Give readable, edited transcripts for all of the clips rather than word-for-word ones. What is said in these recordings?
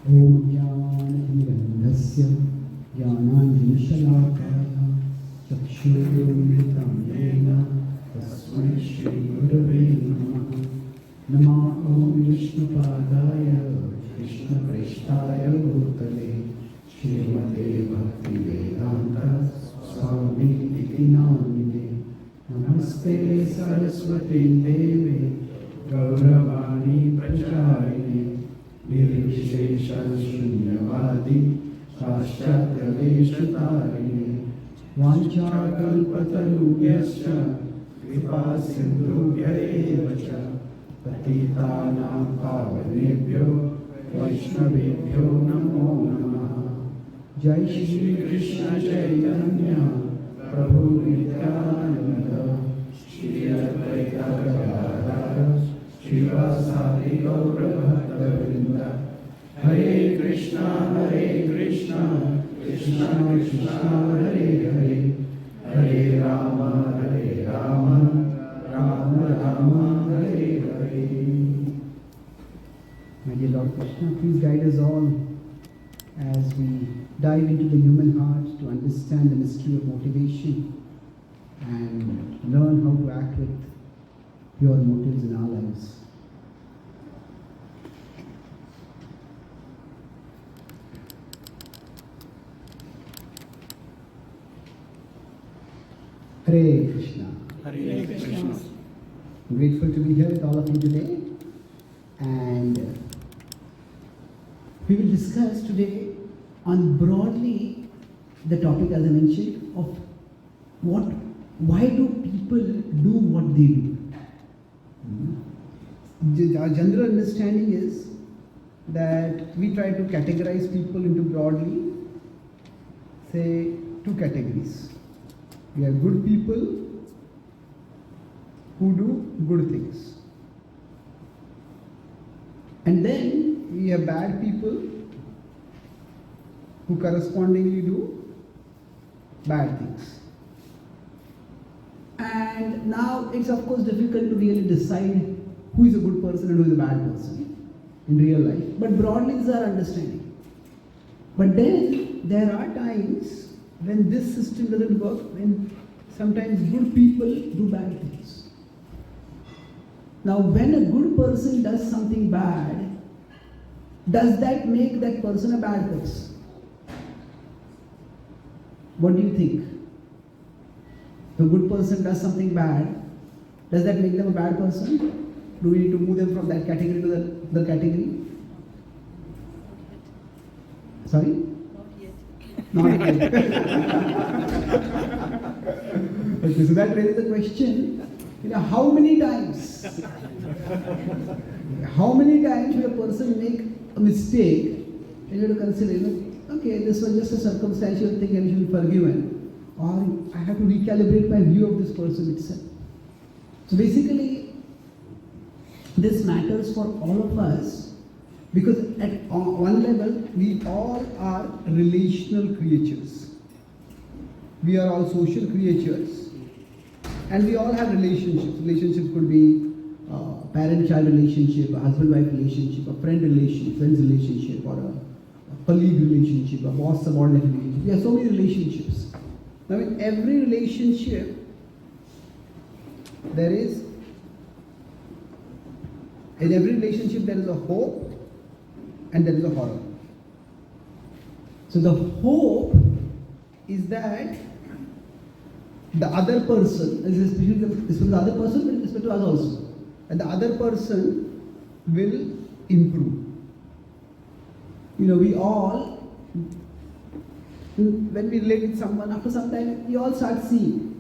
ॐ ज्ञाननिबन्धस्य ज्ञानाञ्जनशलाकाय चक्षुरुन्मिलितं येन तस्मै श्रीगुरवे नमः। नमः ॐ विष्णुपादाय कृष्णप्रेष्ठाय भूतले श्रीमते भक्तिवेदान्त स्वामिनिति नामिने। नमस्ते सरस्वती देवे गौरवाणी प्रचारिणे निर्विशेषशून्यवादी पाश्चात्यदेशतारिणे। वाञ्छाकल्पतरुभ्यश्च कृपासिन्धुभ्य एव च पतितानां पावनेभ्यो वैष्णवेभ्यो नमो नमः। जय श्री कृष्ण चैतन्य प्रभु नित्यानंद श्री अद्वैत गदाधर श्रीवासादि गौरभक्तवृंद। हरे कृष्णा कृष्णा कृष्णा हरे हरे, हरे Ram Ram Ram Hare Hare. My dear Lord Krishna, please guide us all as we dive into the human heart to understand the mystery of motivation and learn how to act with pure motives in our lives. Hare Krishna. Hare Krishna. I'm grateful to be here with all of you today, and we will discuss today on broadly the topic, as I mentioned, of why do people do what they do. Our general understanding is that we try to categorize people into broadly, say, two categories. We have good people who do good things, and then we have bad people who correspondingly do bad things. And now it's of course difficult to really decide who is a good person and who is a bad person in real life, but broadly this is our understanding. But then there are times when this system doesn't work, when sometimes good people do bad things. Now when a good person does something bad, does that make that person a bad person? What do you think? If a good person does something bad, does that make them a bad person? Do we need to move them from that category to the category? Sorry? Not yet. Okay, so that raises the question, how many times will a person make a mistake and you have to consider, okay, this was just a circumstantial thing and he should be forgiven, or I have to recalibrate my view of this person itself. So basically, this matters for all of us, because at one level, we all are relational creatures. We are all social creatures, and we all have relationships. Relationships could be a parent-child relationship, a husband-wife relationship, a friend's relationship, or a colleague relationship, a boss-subordinate relationship. We have so many relationships. Now, in every relationship, there is a hope and there is a horror. So the hope is that the other person, especially the other person, but with respect to us also, and the other person will improve. We all, when we relate with someone, after some time, we all start seeing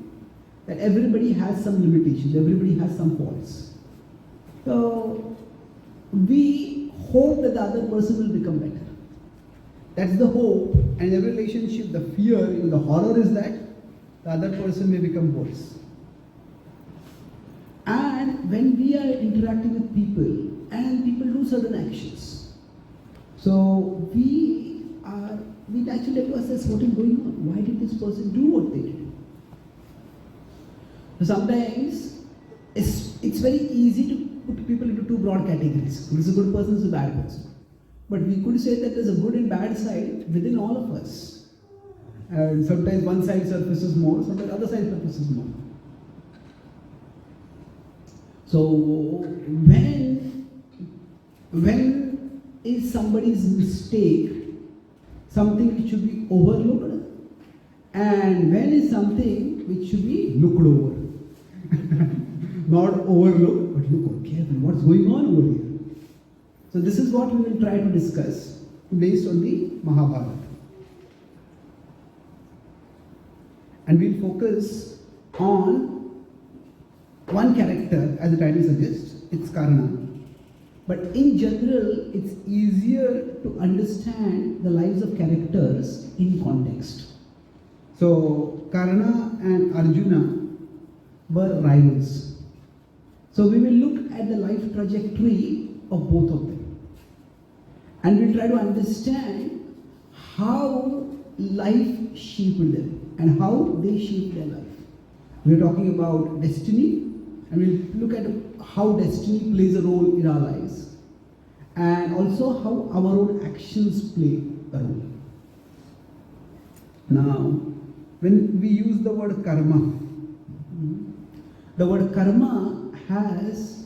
that everybody has some limitations, everybody has some faults. So we hope that the other person will become better. That's the hope. And in every relationship, the fear, the horror is that the other person may become worse. And when we are interacting with people, and people do certain actions, so we naturally have to assess what is going on. Why did this person do what they did? So sometimes it's very easy to put people into two broad categories. This is a good person, this is a bad person. But we could say that there's a good and bad side within all of us. And sometimes one side surfaces more, sometimes the other side surfaces more. So when is somebody's mistake something which should be overlooked, and when is something which should be looked over? Not overlooked, but look carefully, what's going on over here? So this is what we will try to discuss based on the Mahabharata. And we'll focus on one character, as the title suggests, it's Karna. But in general, it's easier to understand the lives of characters in context. So Karna and Arjuna were rivals. So we will look at the life trajectory of both of them. And we'll try to understand how life shaped them and how they shaped their life. We're talking about destiny, and we'll look at how destiny plays a role in our lives, and also how our own actions play a role. Now, when we use the word karma, the word karma has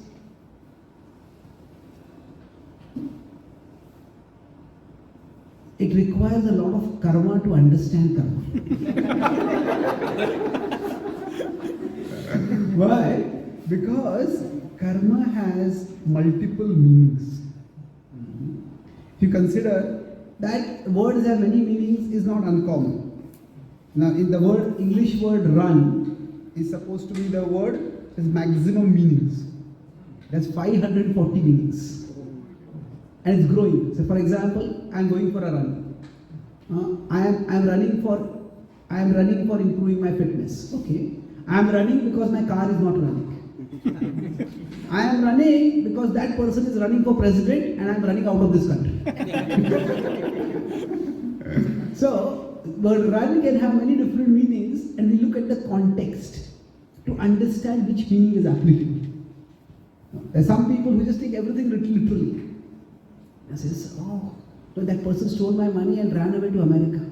it requires a lot of karma to understand karma. Why? Because karma has multiple meanings. If you consider that words have many meanings is not uncommon. Now, in the word English word run is supposed to be the word with maximum meanings. That's 540 meanings. And it's growing. So for example, I am going for a run. I am running for improving my fitness. Okay. I am running because my car is not running. I am running because that person is running for president and I am running out of this country. So, the run can have many different meanings, and we look at the context to understand which meaning is applicable. There are some people who just take everything literally. And says, oh, that person stole my money and ran away to America.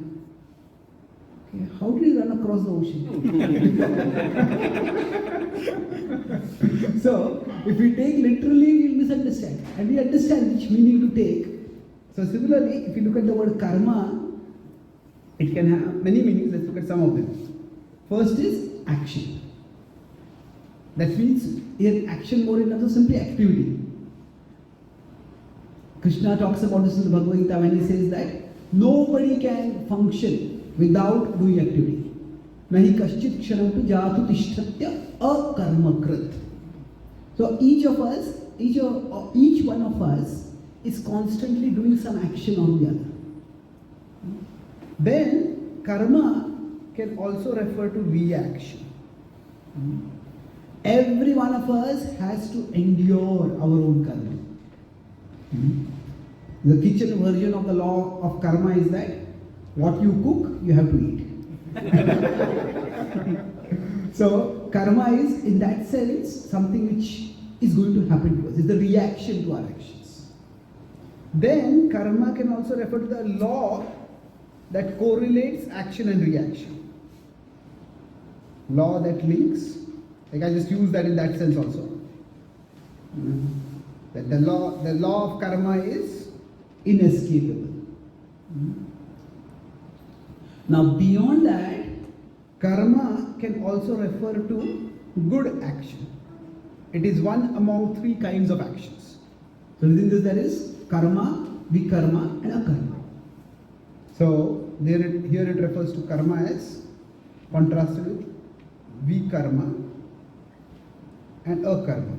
Okay, how did he run across the ocean? So, if we take literally, we'll misunderstand. And we understand which meaning to take. So similarly, if you look at the word karma, it can have many meanings. Let's look at some of them. First is action. That means here action more in terms of simply activity. Krishna talks about this in the Bhagavad Gita when he says that nobody can function without doing activity. Nahi kaschit kshanam jatu tishtatya akarmakrit. So each one of us is constantly doing some action on the other. Then karma can also refer to reaction. Every one of us has to endure our own karma. The kitchen version of the law of karma is that what you cook, you have to eat. So karma is, in that sense, something which is going to happen to us. It's the reaction to our actions. Then karma can also refer to the law that correlates action and reaction. Law that links, like I just use that in that sense also. That the law of karma is inescapable. Now beyond that, karma can also refer to good action. It is one among three kinds of actions. So within this there is karma, vikarma and akarma. So here it refers to karma as contrasted with vikarma and akarma.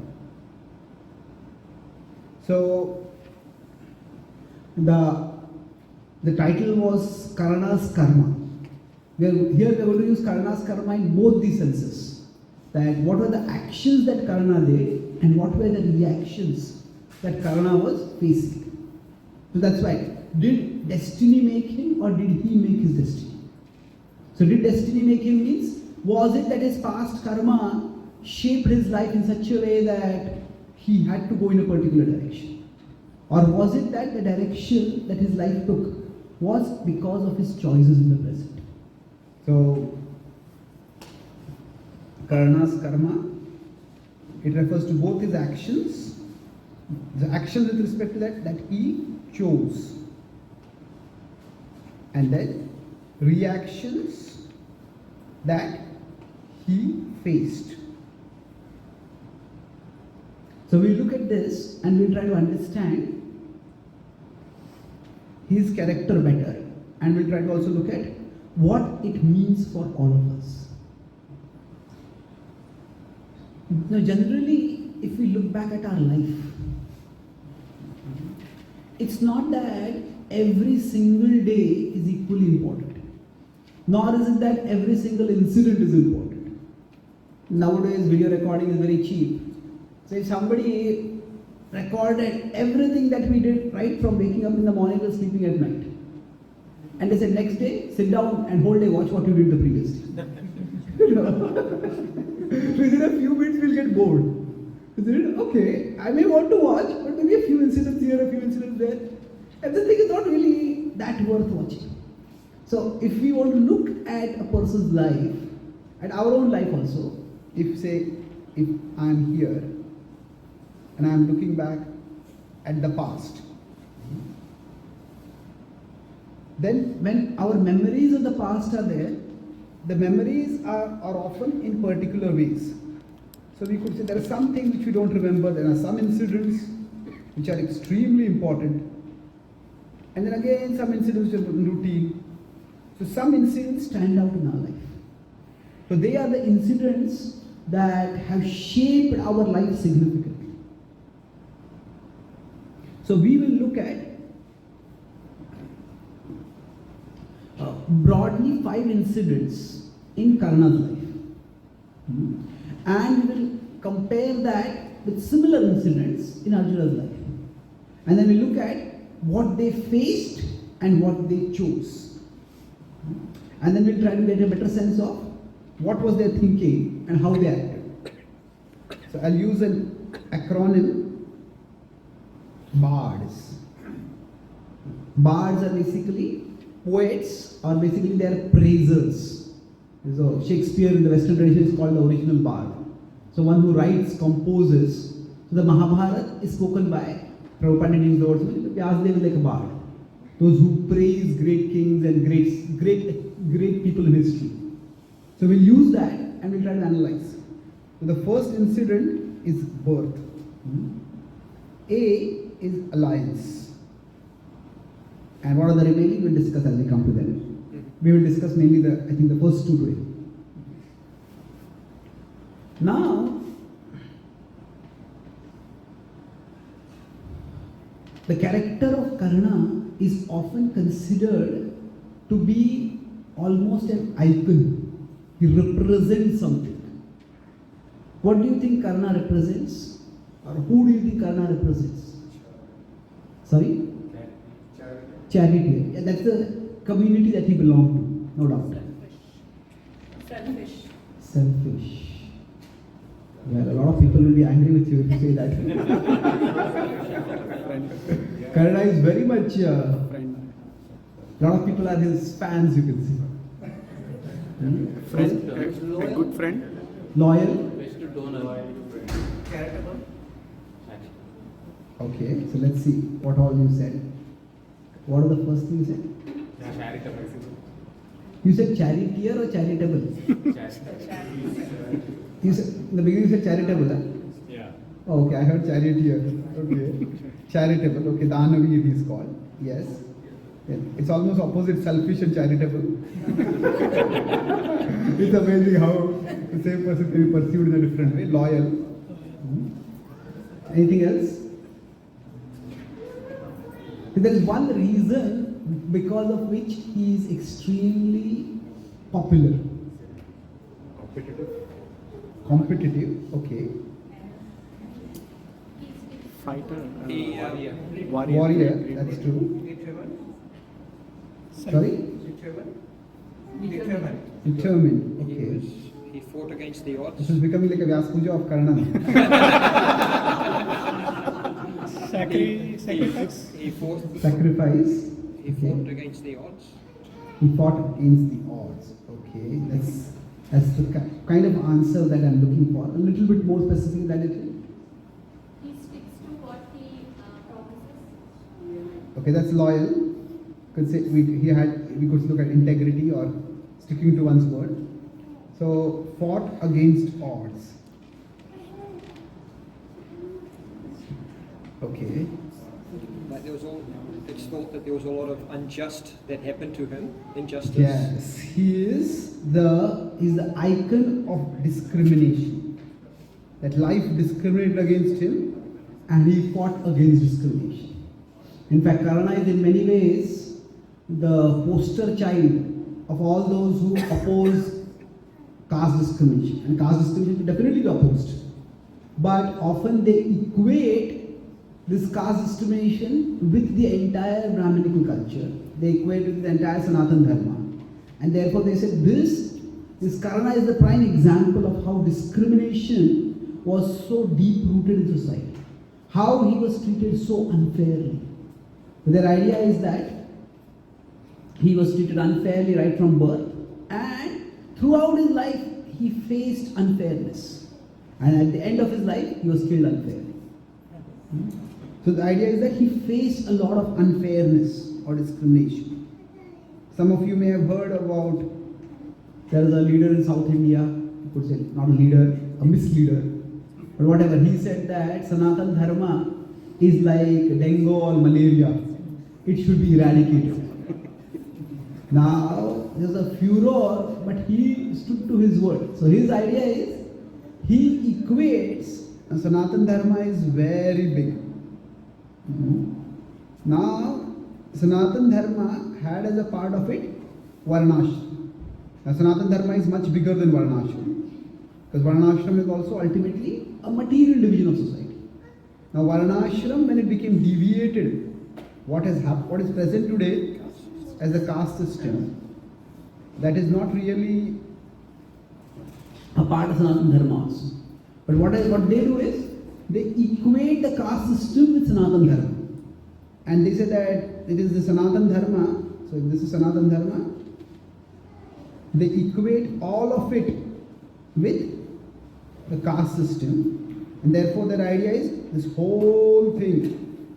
So the title was Karna's karma. Here we are going to use Karna's karma in both these senses. That what were the actions that Karna did and what were the reactions that Karna was facing. So that's why. Did destiny make him or did he make his destiny? So did destiny make him means, was it that his past karma shaped his life in such a way that he had to go in a particular direction? Or was it that the direction that his life took was because of his choices in the present? So, Karna's karma, it refers to both his actions, the action with respect to that he chose, and then reactions that he faced. So we look at this and we'll try to understand his character better, and we'll try to also look at what it means for all of us. Now, generally, if we look back at our life, it's not that every single day is equally important, nor is it that every single incident is important. Nowadays, video recording is very cheap. So if somebody recorded everything that we did right from waking up in the morning till sleeping at night, and they said next day, sit down and whole day watch what you did the previous day. Within a few minutes we'll get bored. Isn't it? Okay, I may want to watch, but maybe a few incidents here, a few incidents there. Everything is not really that worth watching. So if we want to look at a person's life, at our own life also, if I'm here and I'm looking back at the past, then when our memories of the past are there, the memories are often in particular ways. So we could say there are some things which we don't remember, there are some incidents which are extremely important, and then again some incidents which are routine. So some incidents stand out in our life. So they are the incidents that have shaped our life significantly. So we will look at broadly 5 incidents in Karna's life, and we will compare that with similar incidents in Arjuna's life, and then we look at what they faced and what they chose, and then we'll try to get a better sense of what was their thinking and how they acted. So I'll use an acronym: BARDS. BARDS are basically poets, or basically they are praisers. So Shakespeare in the Western tradition is called the original bard. So one who writes, composes. So the Mahabharata is spoken by Prabhupada used the word Vyasadeva is like a bard. Those who praise great kings and great people in history. So we'll use that and we'll try to analyze. So the first incident is birth. A is alliance. And what are the remaining we'll discuss as we come to them. We will discuss mainly the first 2 today. Now, the character of Karna is often considered to be almost an icon. He represents something. What do you think Karna represents? Or who do you think Karna represents? Sorry? Charity. Yeah, that's the community that he belonged to, no doubt. Selfish. Well, a lot of people will be angry with you if you say that. Karna is very much. A lot of people are his fans, you can see. Friend, a good friend. Loyal. Charitable. Okay, so let's see what all you said. What are the first thing you said? Charitable. You said charitier or charitable? You said, in the beginning you said charitable, huh? Yeah. Oh, okay, I heard charitier. Okay. Charitable, okay, Danavi it is called. Yes. Yeah. It's almost opposite selfish and charitable. It's amazing how the same person can be perceived in a different way. Loyal. Anything else? There is one reason because of which he is extremely popular. Competitive, okay. Fighter. Warrior, that's true. Sorry? Determined, okay. He fought against the odds. This is becoming like a Vyas Puja of Karna. Sacrifice. He fought. Sacrifice. He fought against the odds. He fought against the odds. Okay, that's the kind of answer that I'm looking for. A little bit more specific than it. He sticks to what he promises. Okay, that's loyal. Could say we could look at integrity or sticking to one's word. So fought against odds. Okay. But it's thought that there was a lot of unjust that happened to him, injustice. Yes, he's the icon of discrimination. That life discriminated against him, and he fought against discrimination. In fact, Karna is in many ways the poster child of all those who oppose caste discrimination. And caste discrimination definitely be opposed. But often they equate this caste discrimination with the entire Brahminical culture. They equate with the entire Sanatan Dharma. And therefore they said this Karna is the prime example of how discrimination was so deep rooted in society. How he was treated so unfairly. Their idea is that he was treated unfairly right from birth, and throughout his life he faced unfairness. And at the end of his life he was killed unfairly. So the idea is that he faced a lot of unfairness or discrimination. Some of you may have heard about, there is a leader in South India, you could say not a leader, a misleader, but whatever, he said that Sanatan Dharma is like dengue or malaria. It should be eradicated. Now, there's a furor, but he stood to his word. So his idea is, he equates, and Sanatan Dharma is very big. Now, Sanatan Dharma had as a part of it Varnashram. Now, Sanatan Dharma is much bigger than Varnashram, because Varnashram is also ultimately a material division of society. Now, Varnashram, when it became deviated, what is present today as a caste system, that is not really a part of Sanatan Dharma also. But what they do is, they equate the caste system with Sanatan Dharma. And they say that it is the Sanatan Dharma, so if this is Sanatan Dharma, they equate all of it with the caste system. And therefore their idea is, this whole thing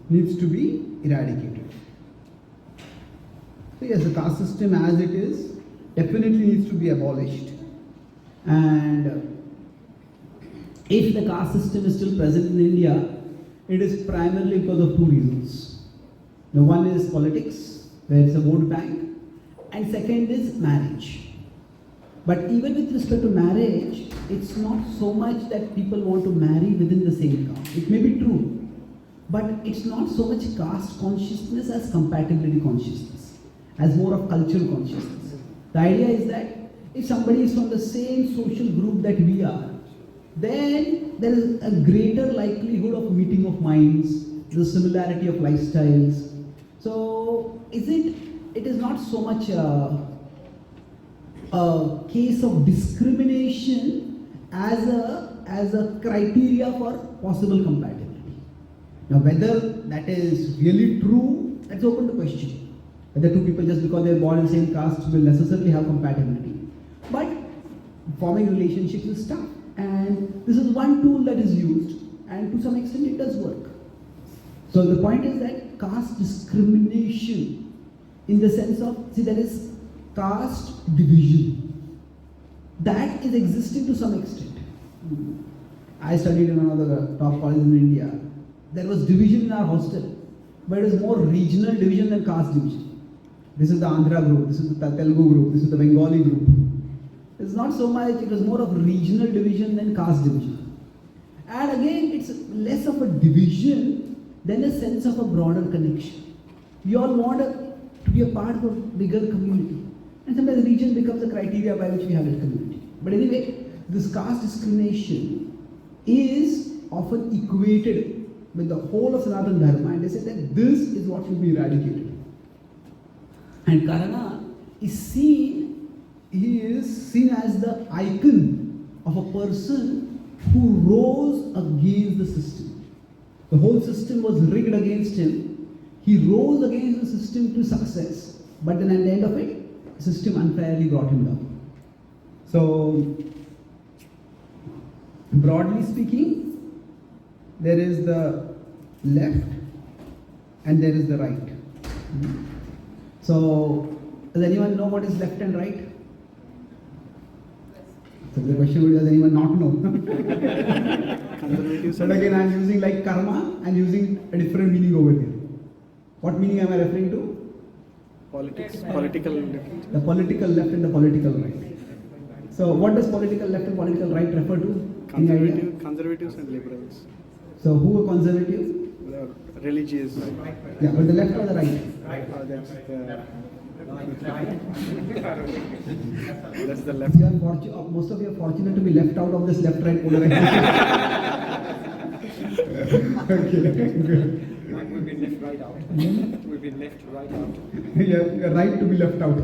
needs to be eradicated. So yes, the caste system as it is definitely needs to be abolished. And if the caste system is still present in India, it is primarily because of two reasons. The one is politics, where it's a vote bank, and second is marriage. But even with respect to marriage, it's not so much that people want to marry within the same caste. It may be true, but it's not so much caste consciousness as compatibility consciousness, as more of cultural consciousness. The idea is that if somebody is from the same social group that we are, then there is a greater likelihood of meeting of minds, the similarity of lifestyles. So it is not so much a case of discrimination as a criteria for possible compatibility. Now whether that is really true, that's open to question. Whether two people just because they're born in the same caste will necessarily have compatibility. But forming relationships is tough. And this is one tool that is used, and to some extent it does work. So the point is that caste discrimination, in the sense of, see, there is caste division. That is existing to some extent. I studied in one of the top colleges in India. There was division in our hostel, but it is more regional division than caste division. This is the Andhra group, this is the Telugu group, this is the Bengali group. It's not so much, it was more of regional division than caste division. And again, it's less of a division than a sense of a broader connection. We all want to be a part of a bigger community. And sometimes region becomes a criteria by which we have a community. But anyway, this caste discrimination is often equated with the whole of Sanatan Dharma, and they say that this is what should be eradicated. And Karna is seen as the icon of a person who rose against the system. the whole system was rigged against him. He rose against the system to success, but then at the end of it, the system unfairly brought him down. So, broadly speaking, there is the left and there is the right. So, does anyone know what is left and right? So the question would be, does anyone not know? Conservatives But again, I am using like karma, I am using a different meaning over here. What meaning am I referring to? politics, political. The political left and the political right. So what does political left and political right refer to? Any idea? Conservatives and liberals. So who are conservative? The religious. Yeah, but the left or the right? That's the left. You are most of you are fortunate to be left out of this left-right polarization. Okay, good. We've been left right out. We've been left right out. You're right to be left out.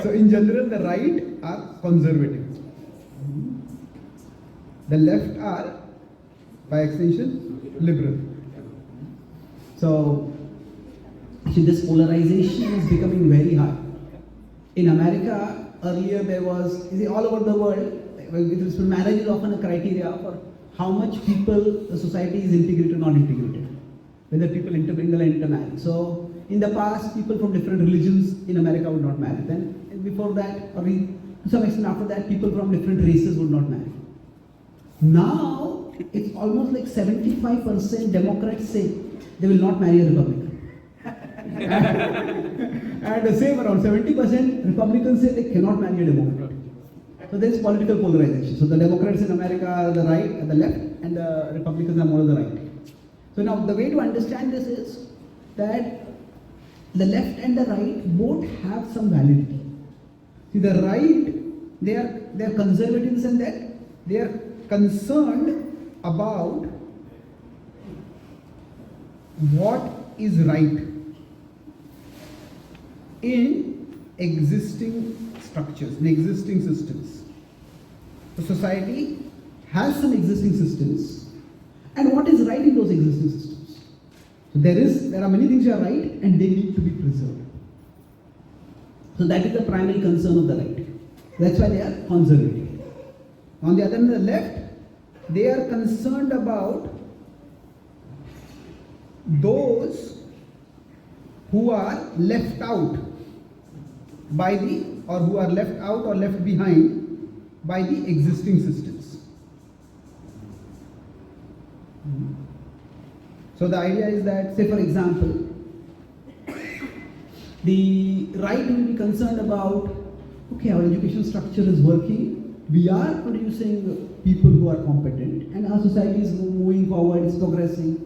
So in general, the right are conservative. The left are, by extension, liberal. So, see, this polarization is becoming very high. In America, earlier there was, you see, all over the world, marriage is often a criteria for how much people the society is integrated or not integrated. Whether people intermingle and intermarry. So, in the past, people from different religions in America would not marry. Then, before that, or to some extent after that, people from different races would not marry. Now, it's almost like 75% Democrats say they will not marry a Republican. And the same around 70% Republicans say they cannot marry a Democrat. So there is political polarization. So the Democrats in America are the right and the left, and the Republicans are more on the right. So now the way to understand this is that the left and the right both have some validity. See, the right, they are conservatives in that they are concerned about what is right in existing structures, in existing systems. The society has some existing systems, and what is right in those existing systems. So there are many things that are right and they need to be preserved. So that is the primary concern of the right. That's why they are conservative. On the other hand, the left, they are concerned about those who are left out by the, or who are left out or left behind by the existing systems. So the idea is that, say for example, the right will be concerned about, okay, our education structure is working, we are producing people who are competent, and our society is moving forward, it's progressing.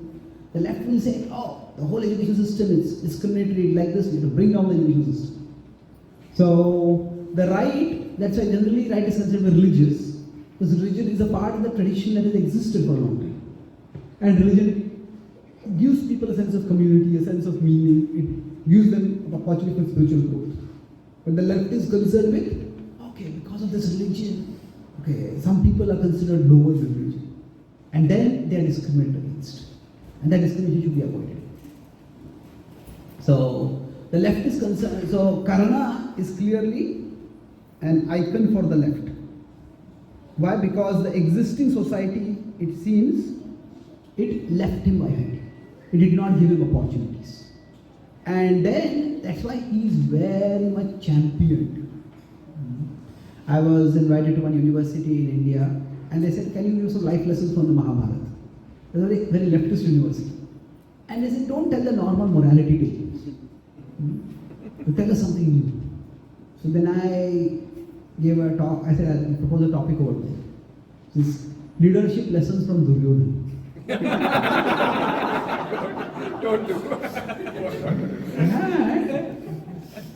The left will say, oh, the whole education system is discriminatory like this, we have to bring down the education system. So the right, that's why generally right is considered religious, because religion is a part of the tradition that has existed for a long time. And religion gives people a sense of community, a sense of meaning, it gives them an opportunity for spiritual growth. But the left is concerned with, okay, because of this religion, okay, some people are considered lower than religion. And then they are discriminated against. And that discrimination should be avoided. So, the left is concerned, so Karna is clearly an icon for the left. Why? Because the existing society, it seems, it left him behind. It did not give him opportunities. And then, that's why he is very much championed. I was invited to one university in India, and they said, can you give some life lessons from the Mahabharata? It was a very leftist university. And they said, don't tell the normal morality tales. Tell us something new. So then I gave a talk, I said, I'll propose a topic over there. This leadership lessons from Duryodhana. Don't do.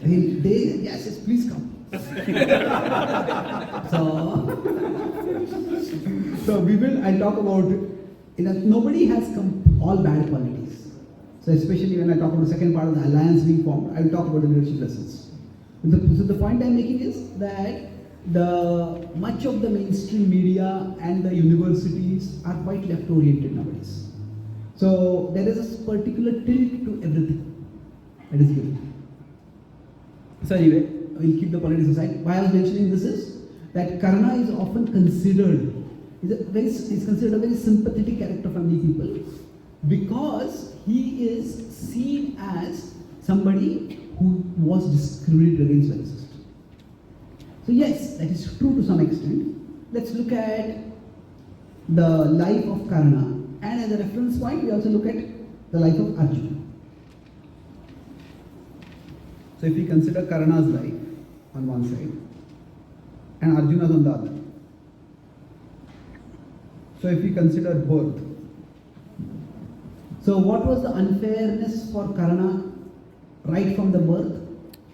And they yes, please come. So I'll talk about, nobody has all bad qualities. So especially when I talk about the second part of the alliance being formed, I'll talk about the leadership lessons. So the point I'm making is that the much of the mainstream media and the universities are quite left oriented nowadays. So there is a particular tilt to everything that is given. So anyway, we'll keep the politics aside. Why I was mentioning this is that Karna is often considered is considered a very sympathetic character for many people because he is seen as somebody who was discriminated against by the system. So yes, that is true to some extent. Let's look at the life of Karna, and as a reference point, we also look at the life of Arjuna. So if we consider Karna's life on one side and Arjuna's on the other. So if we consider birth, so what was the unfairness for Karna right from the birth?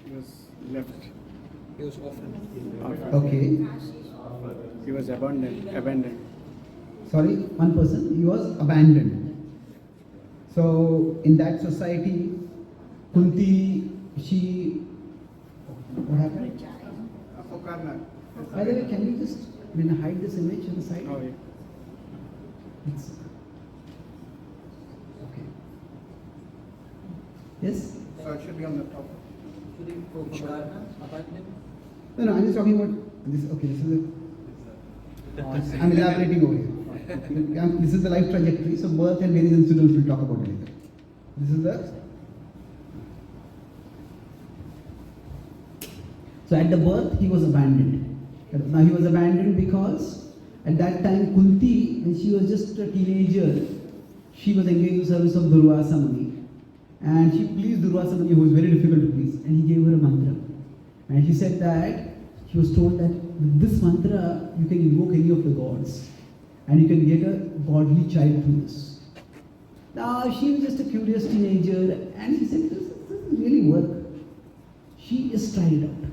He was left. He was orphaned. Okay. He was abandoned. Sorry, one person, he was abandoned. So in that society, Kunti, she, what happened? By the way, can you just hide this image on the side? Oh, yeah. It's, okay. Yes? So it should be on the top. No, I'm just talking about this. Okay, this is I'm elaborating over here. This is the life trajectory. So birth and various incidents we'll talk about later. This is the. So at the birth he was abandoned. Now he was abandoned because at that time Kunti, when she was just a teenager, she was engaged in the service of Durvasa Muni. And she pleased Durvasa Muni, who was very difficult to please, and he gave her a mantra. And she said that she was told that with this mantra you can invoke any of the gods and you can get a godly child through this. Now she was just a curious teenager and she said, this doesn't really work. She just tried it out.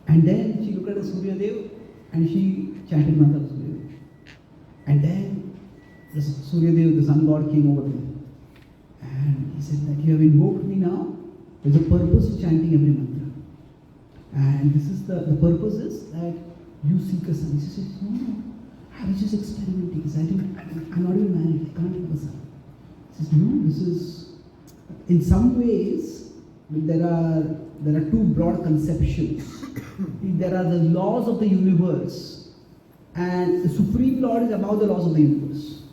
And then she looked at the Surya Dev and she chanted mantra of Surya Dev. And then the Surya Dev, the sun god, came over there. And he said that you have invoked me now. There's a purpose to chanting every mantra. And this is the purpose is that you seek a son. He says, no, I was just experimenting. He said, I'm not even married. I can't have a son. He says, no, this is, in some ways, there are two broad conceptions. There are the laws of the universe, and the Supreme Lord is above the laws of the universe.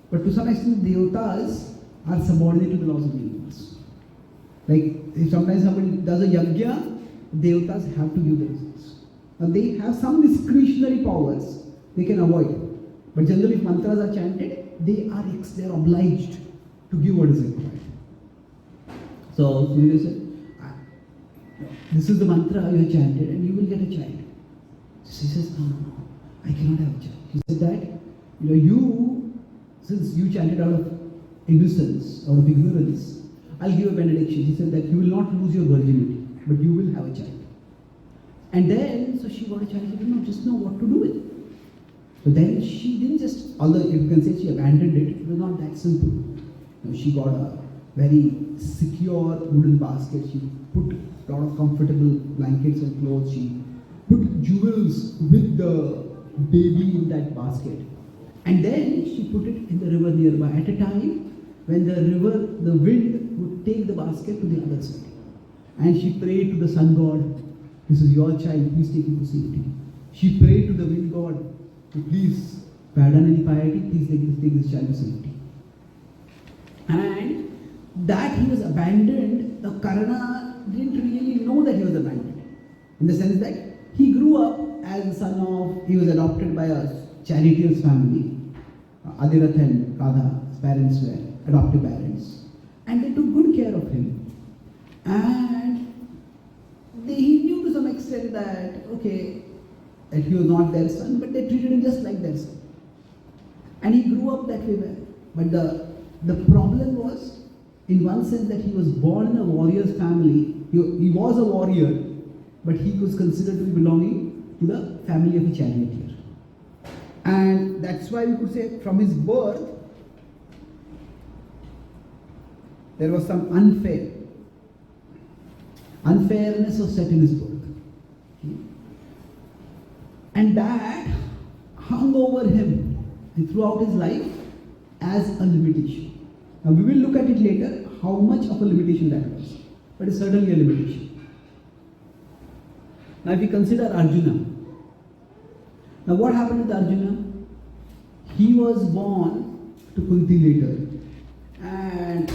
But to some extent, the devatas are subordinate to the laws of the universe. Like, if sometimes somebody does a yajna, devatas have to give the results. And they have some discretionary powers they can avoid. But generally, if mantras are chanted, they are obliged to give what is required. So Surya said, this is the mantra you have chanted and you will get a child. She says, no, I cannot have a child. He said that, you, since you chanted out of innocence, out of ignorance, I'll give a benediction. He said that you will not lose your virginity, but you will have a child. And then, so she got a child. She did not just know what to do with it. So then she didn't just, although you can say she abandoned it, it was not that simple. She got a very secure wooden basket. She put a lot of comfortable blankets and clothes. She put jewels with the baby in that basket. And then she put it in the river nearby at a time when the wind would take the basket to the other side. And she prayed to the sun god, this is your child, please take it to safety. She prayed to the wind god, please pardon any piety, please take this child to safety. And that he was abandoned, the Karna didn't really know that he was abandoned. In the sense that he grew up as the son of, he was adopted by a charioteer's family. Adirath and Radha, his parents were adoptive parents. And they took good care of him. And he knew to some extent that, that he was not their son, but they treated him just like their son. And he grew up that way well. But the problem was, in one sense, that he was born in a warrior's family. He was a warrior, but he was considered to be belonging to the family of a charioteer. And that's why we could say from his birth, there was some unfairness was set in his birth. And that hung over him throughout his life as a limitation. Now we will look at it later, how much of a limitation that was. But it's certainly a limitation. Now if we consider Arjuna. Now what happened with Arjuna? He was born to Kunti later. And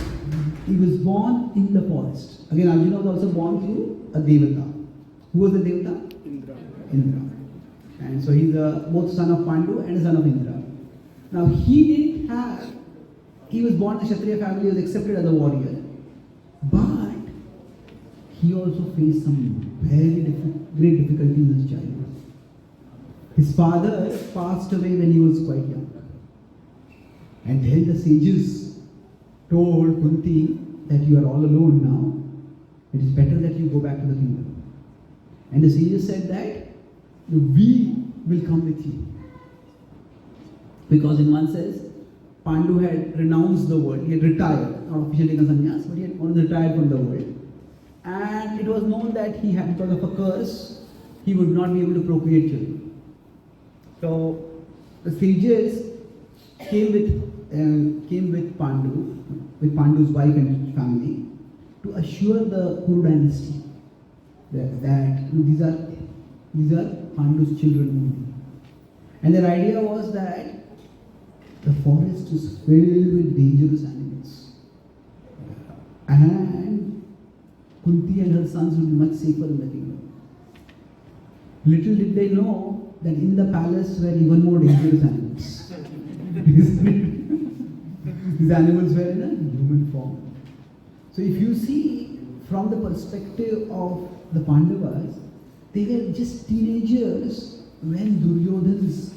he was born in the forest. Again, Arjuna was also born through a Devata. Who was the Devata? Indra. Indra. And so he's both son of Pandu and son of Indra. Now he was born in a Kshatriya family, he was accepted as a warrior. But he also faced some very great difficulties in his childhood. His father passed away when he was quite young. And then the sages told Kunti that you are all alone now. It is better that you go back to the kingdom. And the sages said that we will come with you. Because in one sense, Pandu had renounced the world. He had retired, not officially taken sannyas, but he had already retired from the world. And it was known that he had, because of a curse, he would not be able to procreate children. So the sages came with Pandu, with Pandu's wife and family, to assure the Kuru dynasty that these are Pandu's children only. And their idea was that the forest is filled with dangerous animals. And Kunti and her sons would be much safer in the kingdom. Little did they know that in the palace were even more dangerous animals. These animals were in a human form. So if you see from the perspective of the Pandavas, they were just teenagers when Duryodhana's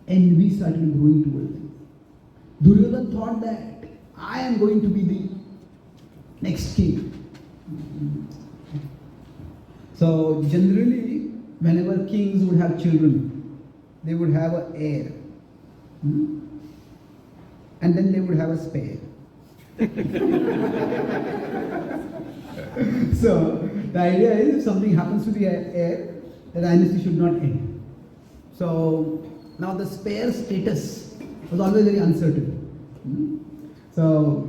envy started growing toward them. Duryodhana thought that I am going to be the next king. So generally, whenever kings would have children, they would have an heir. And then they would have a spare. So the idea is if something happens to the heir, the dynasty should not end. So now the spare status was always very uncertain. So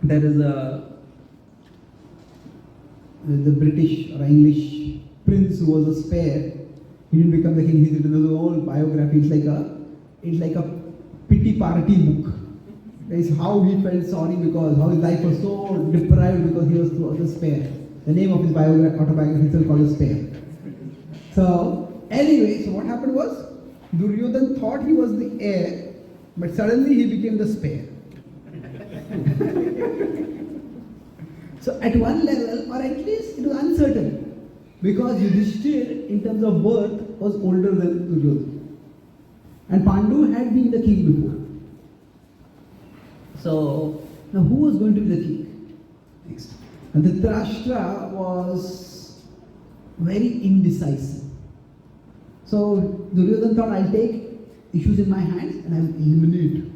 there is the British or English prince who was a spare. He didn't become the king. He's written the whole biography. It's like a pity party book. It's how he felt sorry because how his life was so deprived because he was a spare. The name of his autobiography itself called Spare. So anyway, so what happened was Duryodhana thought he was the heir, but suddenly he became the spare. So at one level, or at least it was uncertain, because Yudhishthir in terms of birth was older than Duryodhana. And Pandu had been the king before. So, now who was going to be the king? Next. And Dhritarashtra was very indecisive. So, Duryodhana thought, I'll take issues in my hands and I will eliminate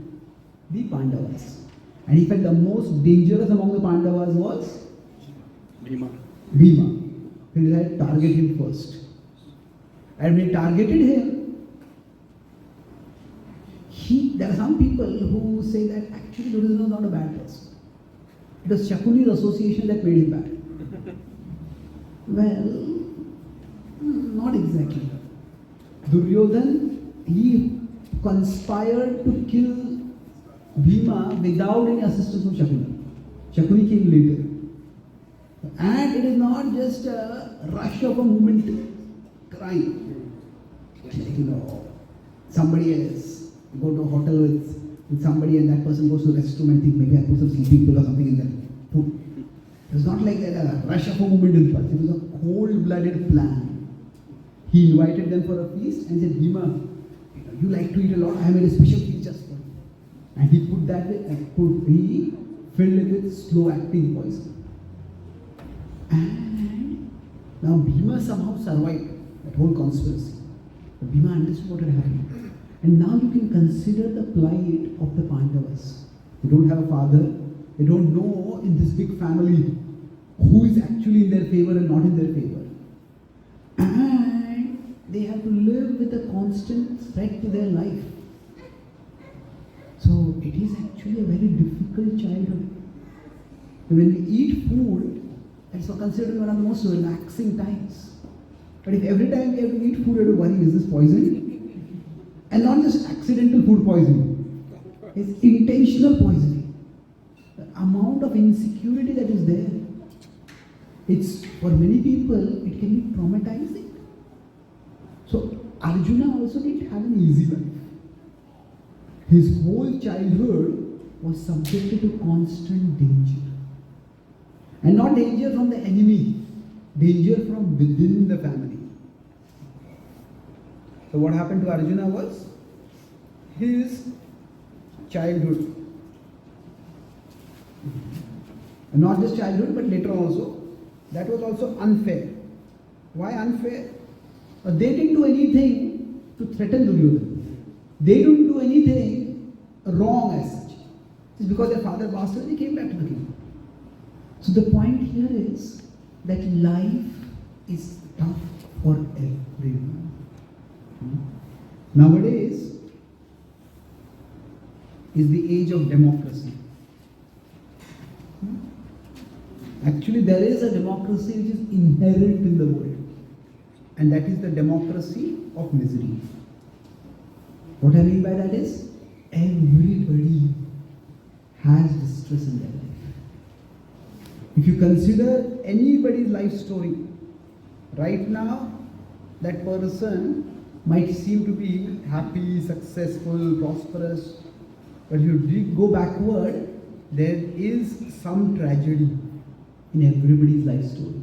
the Pandavas. And he felt the most dangerous among the Pandavas was Bhima. He decided to target him first. And when he targeted him, there are some people who say that actually Duryodhana was not a bad person. It was Shakuni's association that made him bad. Well, not exactly. Duryodhana, he conspired to kill Bhima without any assistance from Shakuni. Shakuni came later. And it is not just a rush of a moment crime. Like, somebody else. You go to a hotel with somebody and that person goes to the restroom and think maybe I put some sleeping pill or something in that food. It was not like that, a rush of a moment impulse. It was a cold-blooded plan. He invited them for a feast and said, Bhima, you like to eat a lot, I made a special feast just for you. And he put that with, he filled it with slow-acting poison. And now Bhima somehow survived that whole conspiracy. But Bhima understood what had happened. And now you can consider the plight of the Pandavas. They don't have a father. They don't know in this big family who is actually in their favor and not in their favor. And they have to live with a constant threat to their life. So it is actually a very difficult childhood. When we eat food, it's considered one of the most relaxing times. But if every time we have to eat food, we have to worry, is this poison? And not just accidental food poisoning, it's intentional poisoning. The amount of insecurity that is there, it's for many people, it can be traumatizing. So Arjuna also didn't have an easy life. His whole childhood was subjected to constant danger. And not danger from the enemy, danger from within the family. So what happened to Arjuna was his childhood. And not just childhood, but later also. That was also unfair. Why unfair? They didn't do anything to threaten Duryodhana. They didn't do anything wrong as such. It's because their father passed away, they came back to the kingdom. So the point here is that life is tough for everyone. Nowadays is the age of democracy. Actually, there is a democracy which is inherent in the world, and that is the democracy of misery. What I mean by that is, everybody has distress in their life. If you consider anybody's life story, right now, that person might seem to be happy, successful, prosperous, but if you go backward, there is some tragedy in everybody's life story.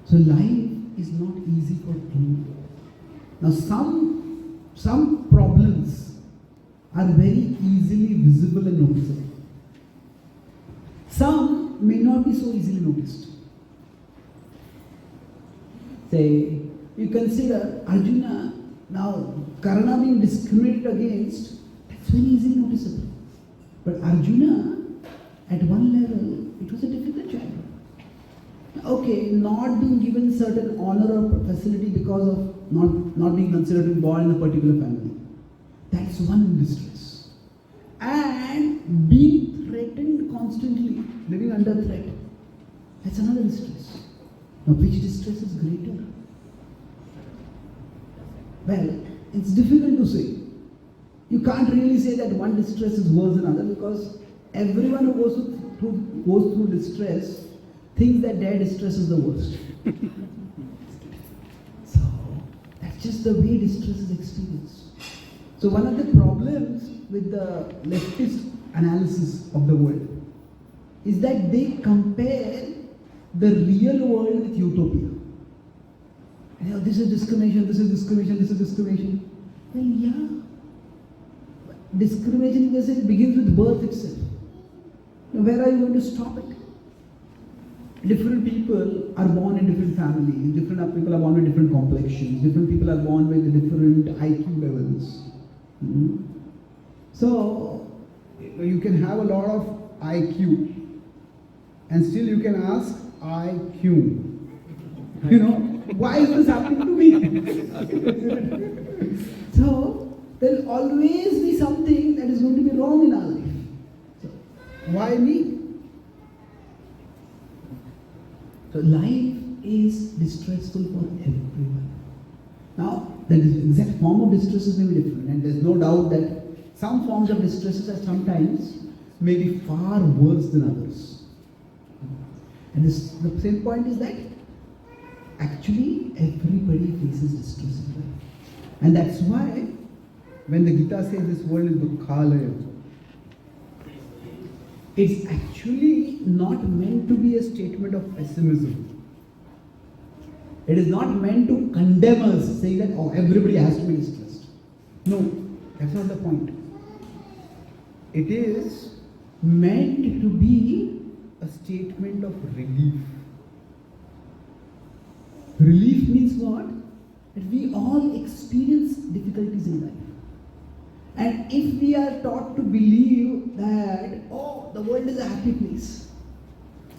So life is not easy for anyone. Now some problems are very easily visible and noticeable. Some may not be so easily noticed. Say, you consider Arjuna, now Karna being discriminated against, that's very easily noticeable. But Arjuna, at one level, it was a difficult childhood. Okay, not being given certain honor or facility because of not being considered to be born in a particular family. That's one distress. And being threatened constantly, living under threat, that's another distress. Now, which distress is greater? Well, it's difficult to say. You can't really say that one distress is worse than another, because everyone who goes through distress thinks that their distress is the worst. So, that's just the way distress is experienced. So one of the problems with the leftist analysis of the world is that they compare the real world with utopia. You know, this is discrimination, this is discrimination, this is discrimination. Well, yeah. Discrimination, in the sense, begins with birth itself. Now, where are you going to stop it? Different people are born in different families, different people are born with different complexions, different people are born with different IQ levels. So, you can have a lot of IQ and still you can ask IQ. You know, why is this happening to me? So, there will always be something that is going to be wrong in our life. So, why me? So life is distressful for everyone. Now, the exact form of distresses may be different, and there's no doubt that some forms of distresses at sometimes may be far worse than others. And the same point is that actually everybody faces distress in life. And that's why when the Gita says this world is dukkhalaya, it's actually not meant to be a statement of pessimism. It is not meant to condemn us, saying that, oh, everybody has to be distressed. No, that's not the point. It is meant to be a statement of relief. Relief means what? That we all experience difficulties in life. And if we are taught to believe that, oh, the world is a happy place,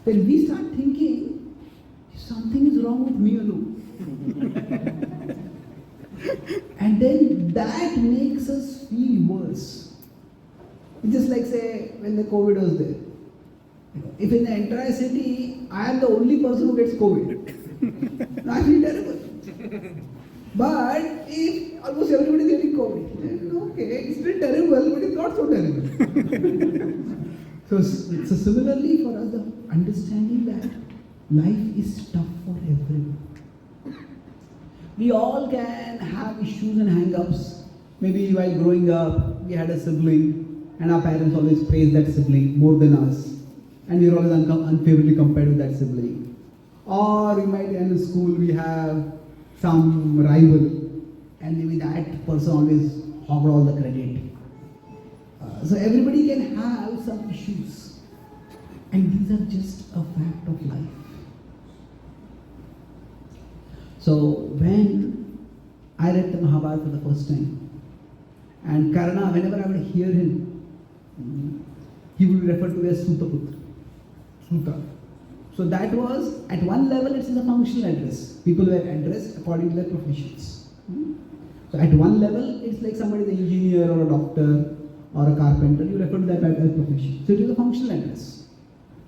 then we start thinking, something is wrong with me alone. And then that makes us feel worse. It's just like, say, when the COVID was there. If in the entire city, I am the only person who gets COVID, I feel terrible. But if almost everybody is getting COVID, then okay, it's still terrible, but it's not so terrible. So similarly for us, the understanding that life is tough for everyone. We all can have issues and hang-ups. Maybe while growing up, we had a sibling, and our parents always praised that sibling more than us, and we were always unfavorably compared with that sibling. Or we might in school we have some rival, and maybe that person always hogged all the credit. So everybody can have some issues, and these are just a fact of life. So when I read the Mahabharata for the first time, and Karna, whenever I would hear him, he would refer to as Sutaputra. Suta. So that was, at one level, it's a functional address. People were addressed according to their professions. So at one level, it's like somebody is an engineer or a doctor or a carpenter, you refer to that as profession. So it is a functional address.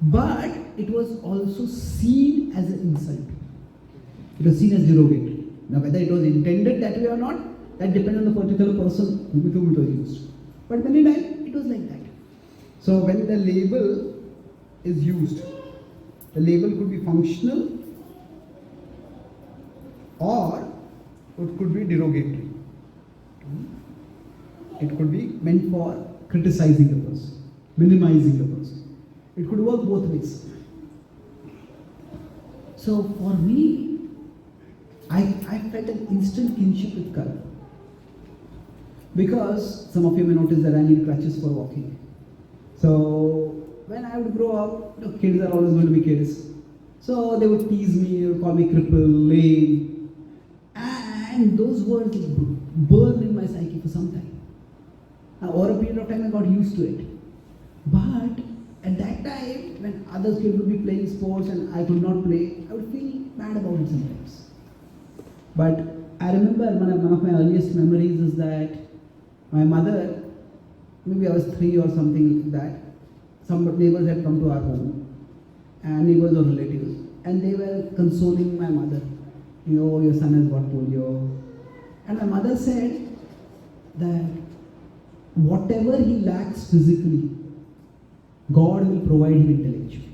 But it was also seen as an insult. It was seen as derogatory. Now whether it was intended that way or not, that depends on the particular person with whom it was used. But many times, it was like that. So when the label is used, the label could be functional or it could be derogatory. It could be meant for criticizing the person, minimizing the person. It could work both ways. So for me, I felt an instant kinship with Karna. Because some of you may notice that I need crutches for walking. So when I would grow up, kids are always going to be kids. So they would tease me or call me cripple, lame. And those words burned in my psyche for some time. Now, over a period of time, I got used to it. But at that time, when other kids would be playing sports and I could not play, I would feel bad about it sometimes. But I remember one of my earliest memories is that my mother, maybe I was 3 or something like that, some neighbors had come to our home, and neighbors or relatives, and they were consoling my mother. Your son has got polio. And my mother said that whatever he lacks physically, God will provide him intellectually.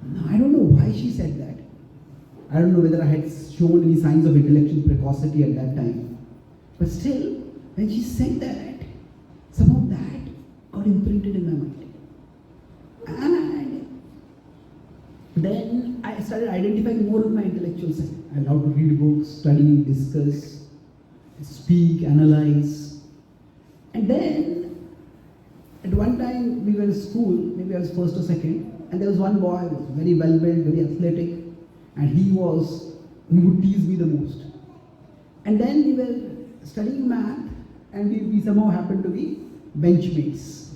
Now, I don't know why she said that. I don't know whether I had shown any signs of intellectual precocity at that time. But still, when she said that, some of that got imprinted in my mind. And then I started identifying more with my intellectual side. I love to read books, study, discuss, speak, analyze. And then, at one time, we were in school, maybe I was first or second, and there was one boy who was very well built, very athletic, and he would tease me the most. And then we were studying math, and we somehow happened to be benchmates.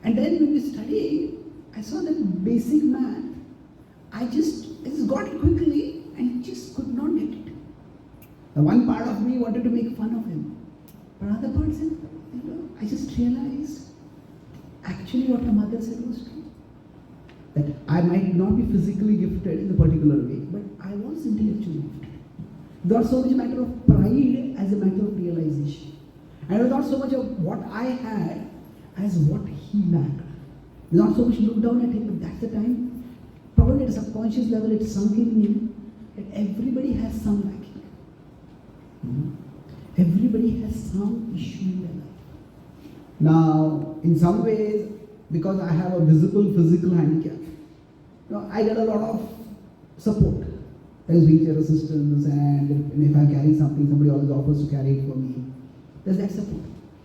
And then when we were studying, I saw that basic math, I just got it quickly, and just could not get it. The one part of me wanted to make fun of him, but another part said, I just realized actually what my mother said was true. That I might not be physically gifted in a particular way, but I was intellectually gifted. Not so much a matter of pride as a matter of realization. And it was not so much of what I had as what he lacked. Not so much look down at him, but that's the time, probably at a subconscious level, it sunk in me that everybody has some lacking. Everybody has some issue in their life. Now, in some ways, because I have a visible physical handicap, I get a lot of support. There is wheelchair assistance, and if I'm carrying something, somebody always offers to carry it for me. There's that support.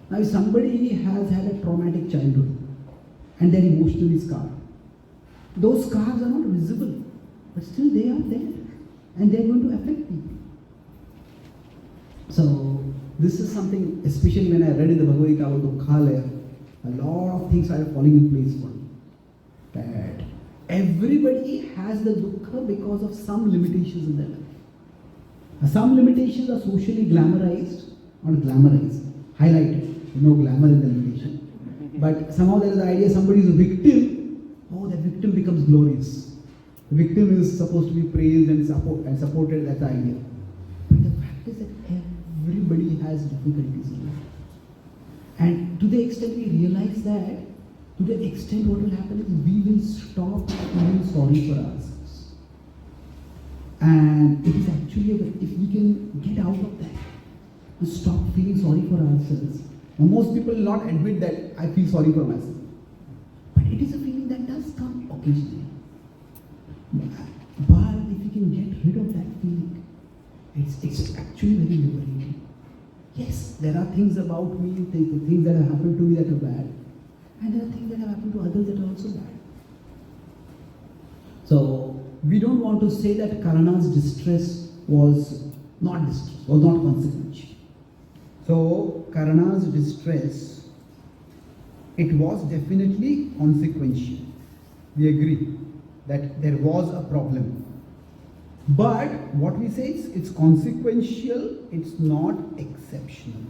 Now, if somebody has had a traumatic childhood and they're emotionally scarred, those scars are not visible, but still they are there, and they're going to affect people. So, this is something, especially when I read in the Bhagavad Gita about Dukhalaya, a lot of things started falling in place for me. That everybody has the dukkha because of some limitations in their life. Some limitations are socially glamorized, not glamorized, highlighted. No glamour in the limitation. But somehow there is the idea somebody is a victim, oh, that victim becomes glorious. The victim is supposed to be praised and supported, that's the idea. But the fact is that everybody has difficulties in life. And to the extent we realize that, to the extent what will happen is we will stop feeling sorry for ourselves. And it is actually, if we can get out of that, and stop feeling sorry for ourselves. Now, most people will not admit that I feel sorry for myself. But it is a feeling that does come occasionally. But if you can get rid of that feeling, it's actually very liberating. Yes, there are things about me, things that have happened to me that are bad. And there are things that have happened to others that are also bad. So, we don't want to say that Karna's distress was not consequential. So, Karna's distress, it was definitely consequential. We agree that there was a problem. But what we say is it's consequential, it's not exceptional.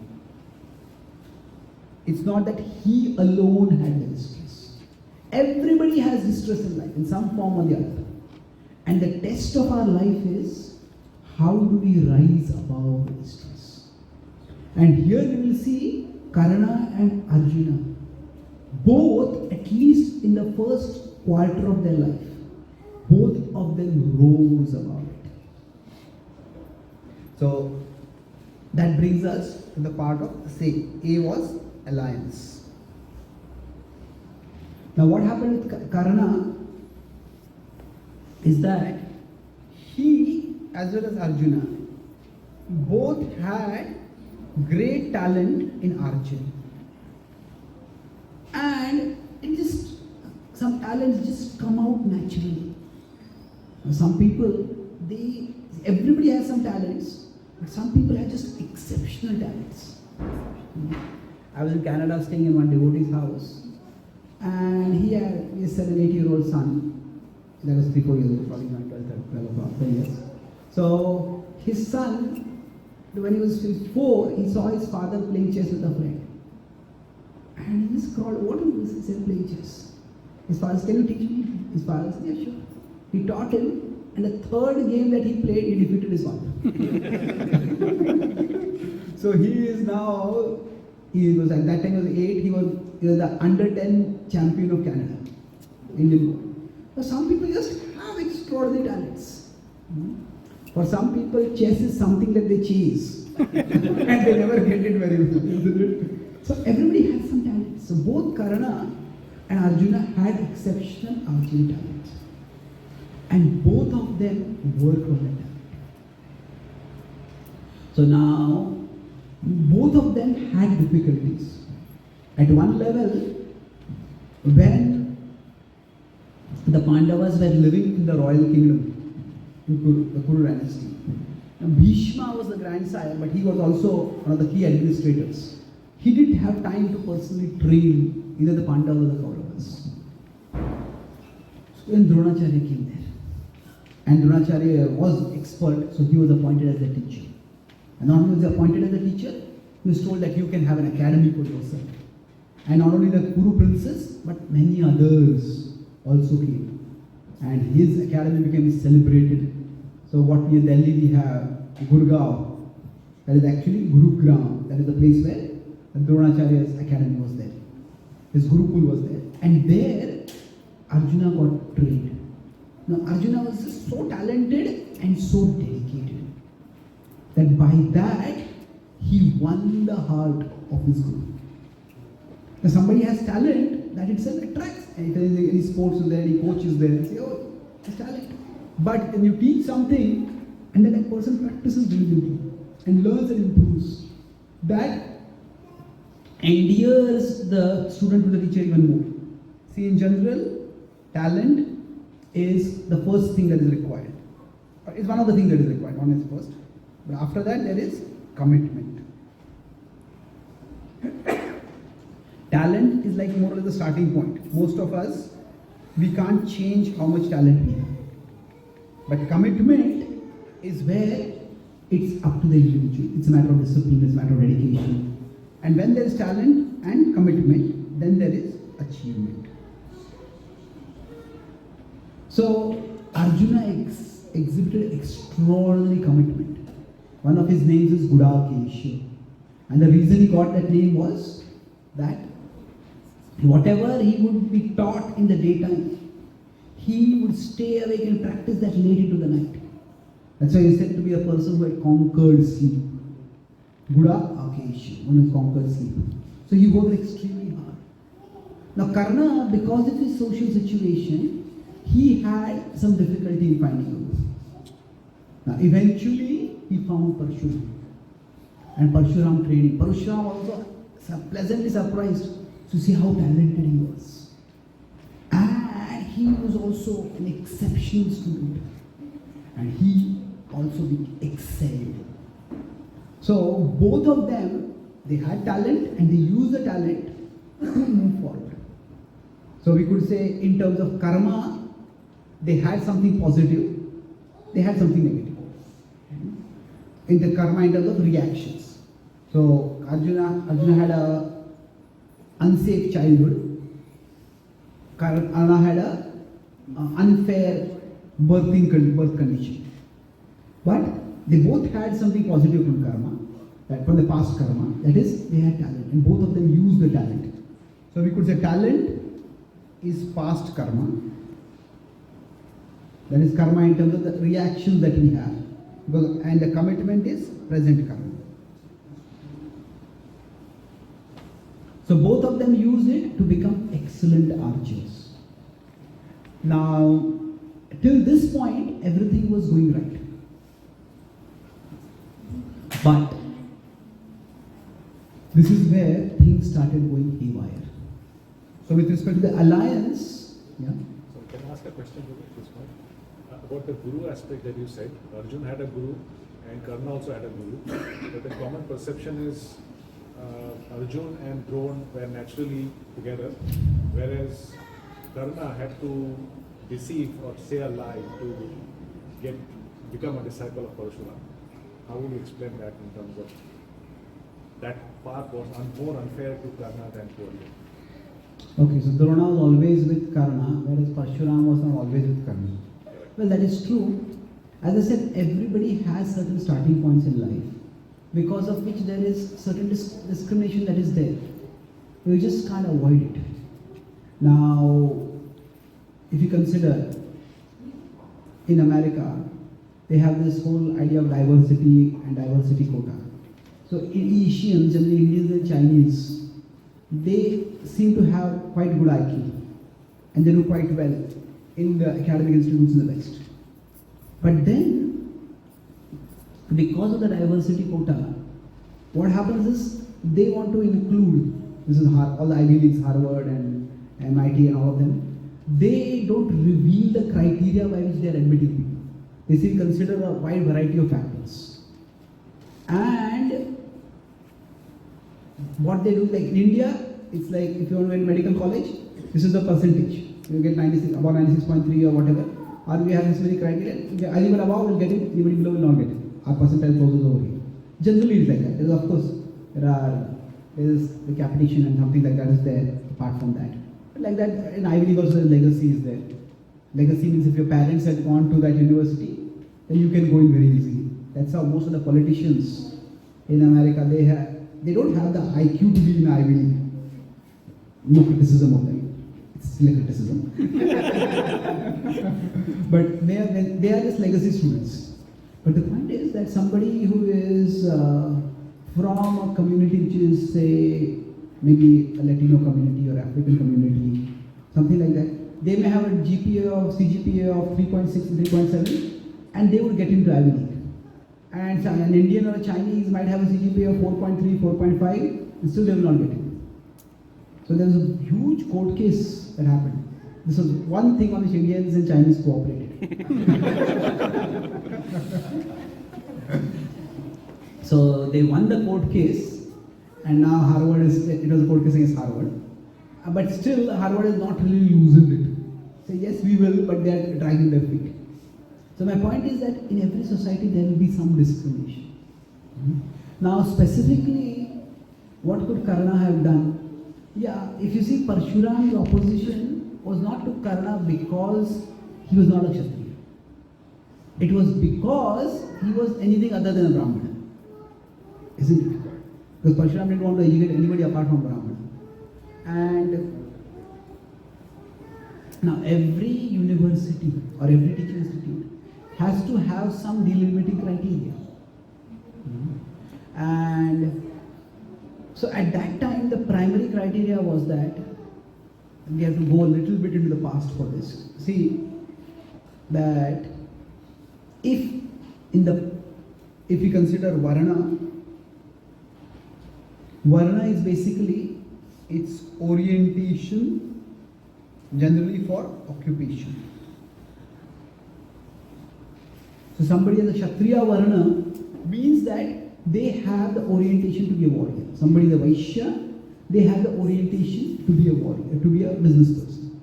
It's not that he alone had the distress. Everybody has distress in life in some form or the other. And the test of our life is how do we rise above the distress. And here we will see Karna and Arjuna, both, at least in the first quarter of their life, both of them rose above it. So that brings us to the part of, say, A was alliance. Now what happened with Karna is that he as well as Arjuna both had great talent in archery. And it just, some talents just come out naturally. Some people, everybody has some talents, but some people have just exceptional talents. I was in Canada staying in one devotee's house, and he had a 7-8-year-old son. That was 3-4 years old, probably not 12 years. So his son, when he was 4, he saw his father playing chess with a friend. And he just called, what is this? He said, playing chess. His father said, can you teach me? His father said, yeah, sure. He taught him, and the third game that he played, he defeated his father. So he is now, he was at that time he was 8, he was the under 10 champion of Canada, Indian boy. So some people just have extraordinary talents. For some people, chess is something that they chase, and they never get it very well, isn't it? So everybody has some talents. So both Karna and Arjuna had exceptional archery talents. And both of them worked on that talent. So now, both of them had difficulties. At one level, when the Pandavas were living in the royal kingdom, in the Kuru dynasty, now Bhishma was the grandsire, but he was also one of the key administrators. He didn't have time to personally train either the Pandavas or the Kauravas. So when Dronacharya came there, and Dronacharya was expert, so he was appointed as a teacher. And not only was he appointed as a teacher, he was told that you can have an academy for yourself. And not only the Kuru princes, but many others also came. And his academy became celebrated. So what we in Delhi we have Gurgaon, that is actually Gurugram, that is the place where Dronacharya's academy was there. His Gurukul was there. And there Arjuna got trained. Now Arjuna was just so talented and so dedicated that by that he won the heart of his guru. Now somebody has talent, that itself attracts. And if there is any sports is there, any coach is there, they say, oh, he has talent. But when you teach something and then that person practices diligently and learns and improves, that endears the student to the teacher even more. See, in general, talent is the first thing that is required. It's one of the things that is required, one is first. But after that, there is commitment. Talent is like more or less the starting point. Most of us, we can't change how much talent we have. But commitment is where It's up to the individual. It's a matter of discipline, it's a matter of dedication. And when there is talent and commitment, then there is achievement. So Arjuna exhibited extraordinary commitment. One of his names is Gudakesha. And the reason he got that name was that whatever he would be taught in the daytime, he would stay awake and practice that late into the night. That's why he is said to be a person who had conquered sleep. Gudakesha, one who conquered sleep. So he worked extremely hard. Now Karna, because of his social situation, he had some difficulty in finding a guru. Now eventually he found Parshuram. And Parshuram training. Parshuram also pleasantly surprised to see how talented he was. And he was also an exceptional student. And he also excelled. So both of them, they had talent and they used the talent to move forward. So we could say in terms of karma, they had something positive, they had something negative. In the karma in terms of reactions. So Arjuna had a unsafe childhood. Karna had a unfair birth condition. But they both had something positive from karma, that from the past karma, that is, they had talent, and both of them used the talent. So we could say talent is past karma. That is karma in terms of the reaction that we have. And the commitment is present karma. So both of them used it to become excellent archers. Now, till this point, everything was going right. But this is where things started going haywire. So with respect to the alliance, yeah. So can I ask a question at this point? About the guru aspect that you said, Arjun had a guru and Karna also had a guru. But the common perception is Arjun and Drona were naturally together, whereas Karna had to deceive or say a lie to become a disciple of Parashuram. How would you explain that in terms of that part was more unfair to Karna than to Arjun? Okay, so Drona was always with Karna, whereas Parshuram was not always with Karna. Well, that is true. As I said, everybody has certain starting points in life, because of which there is certain discrimination that is there. You just can't avoid it. Now, if you consider in America, they have this whole idea of diversity and diversity quota. So in Asians, generally Indians and Chinese, they seem to have quite good IQ and they do quite well in the academic institutes in the West. But then, because of the diversity quota, what happens is they want to include, this is all the Ivy Leagues, Harvard and MIT and all of them, they don't reveal the criteria by which they are admitting people. They still consider a wide variety of factors. And what they do, like in India, it's like if you want to go in medical college, this is the percentage. You get 96, about 96.3 or whatever. Or we have this many criteria. Anyone above will get it, anybody below will not get it. Our percentile closes over here. Generally it's like that. There is, of course, there is the capitation and something like that is there apart from that. But like that, in Ivy League also the legacy is there. Legacy means if your parents had gone to that university, then you can go in very easily. That's how most of the politicians in America, they don't have the IQ to be in Ivy League. No criticism of them. It's still a criticism. But they are just legacy students. But the point is that somebody who is from a community which is, say, maybe a Latino community or African community, something like that, they may have a CGPA of 3.6 and 3.7, and they would get into Ivy League. And an Indian or a Chinese might have a CGPA of 4.3, 4.5, and still they will not get it. So there was a huge court case that happened. This was one thing on which Indians and Chinese cooperated. So they won the court case, and now it was a court case against Harvard. But still, Harvard has not really loosened it. So yes, we will, but they are dragging their feet. So my point is that in every society there will be some discrimination. Now specifically, what could Karna have done? Yeah, if you see Parshuram's opposition was not to Karna because he was not a Kshatriya. It was because he was anything other than a Brahmana. Isn't it? Because Parshuram didn't want to educate anybody apart from Brahmana. And now every university or every teaching institute has to have some delimiting criteria. And so at that time the primary criteria was that, and we have to go a little bit into the past for this. See that if we consider Varna is basically its orientation generally for occupation. So somebody as a Kshatriya Varna means that they have the orientation to be a warrior. Somebody is a Vaishya, they have the orientation to be a warrior, to be a business person.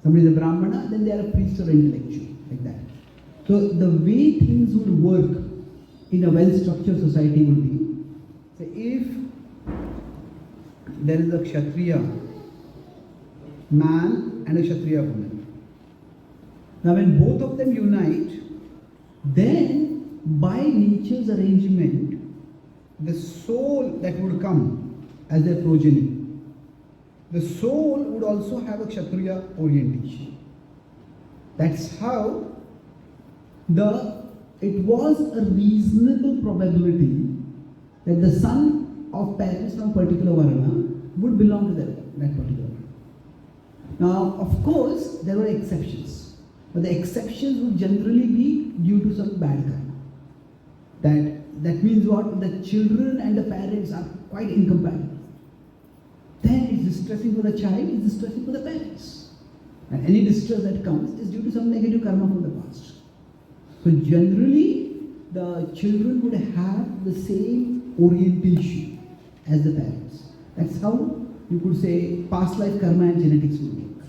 Somebody is a Brahmana, then they are a priest or intellectual, like that. So the way things would work in a well-structured society would be, say if there is a Kshatriya man and a Kshatriya woman. Now when both of them unite, then by nature's arrangement, the soul that would come as their progeny, the soul would also have a Kshatriya orientation. That's how it was a reasonable probability that the son of parents from a particular Varna would belong to that particular Varna. Now, of course, there were exceptions, but the exceptions would generally be due to some bad karma. That means what? The children and the parents are quite incompatible. Then it's distressing for the child, it's distressing for the parents. And any distress that comes is due to some negative karma from the past. So generally, the children would have the same orientation as the parents. That's how you could say past life karma and genetics would work.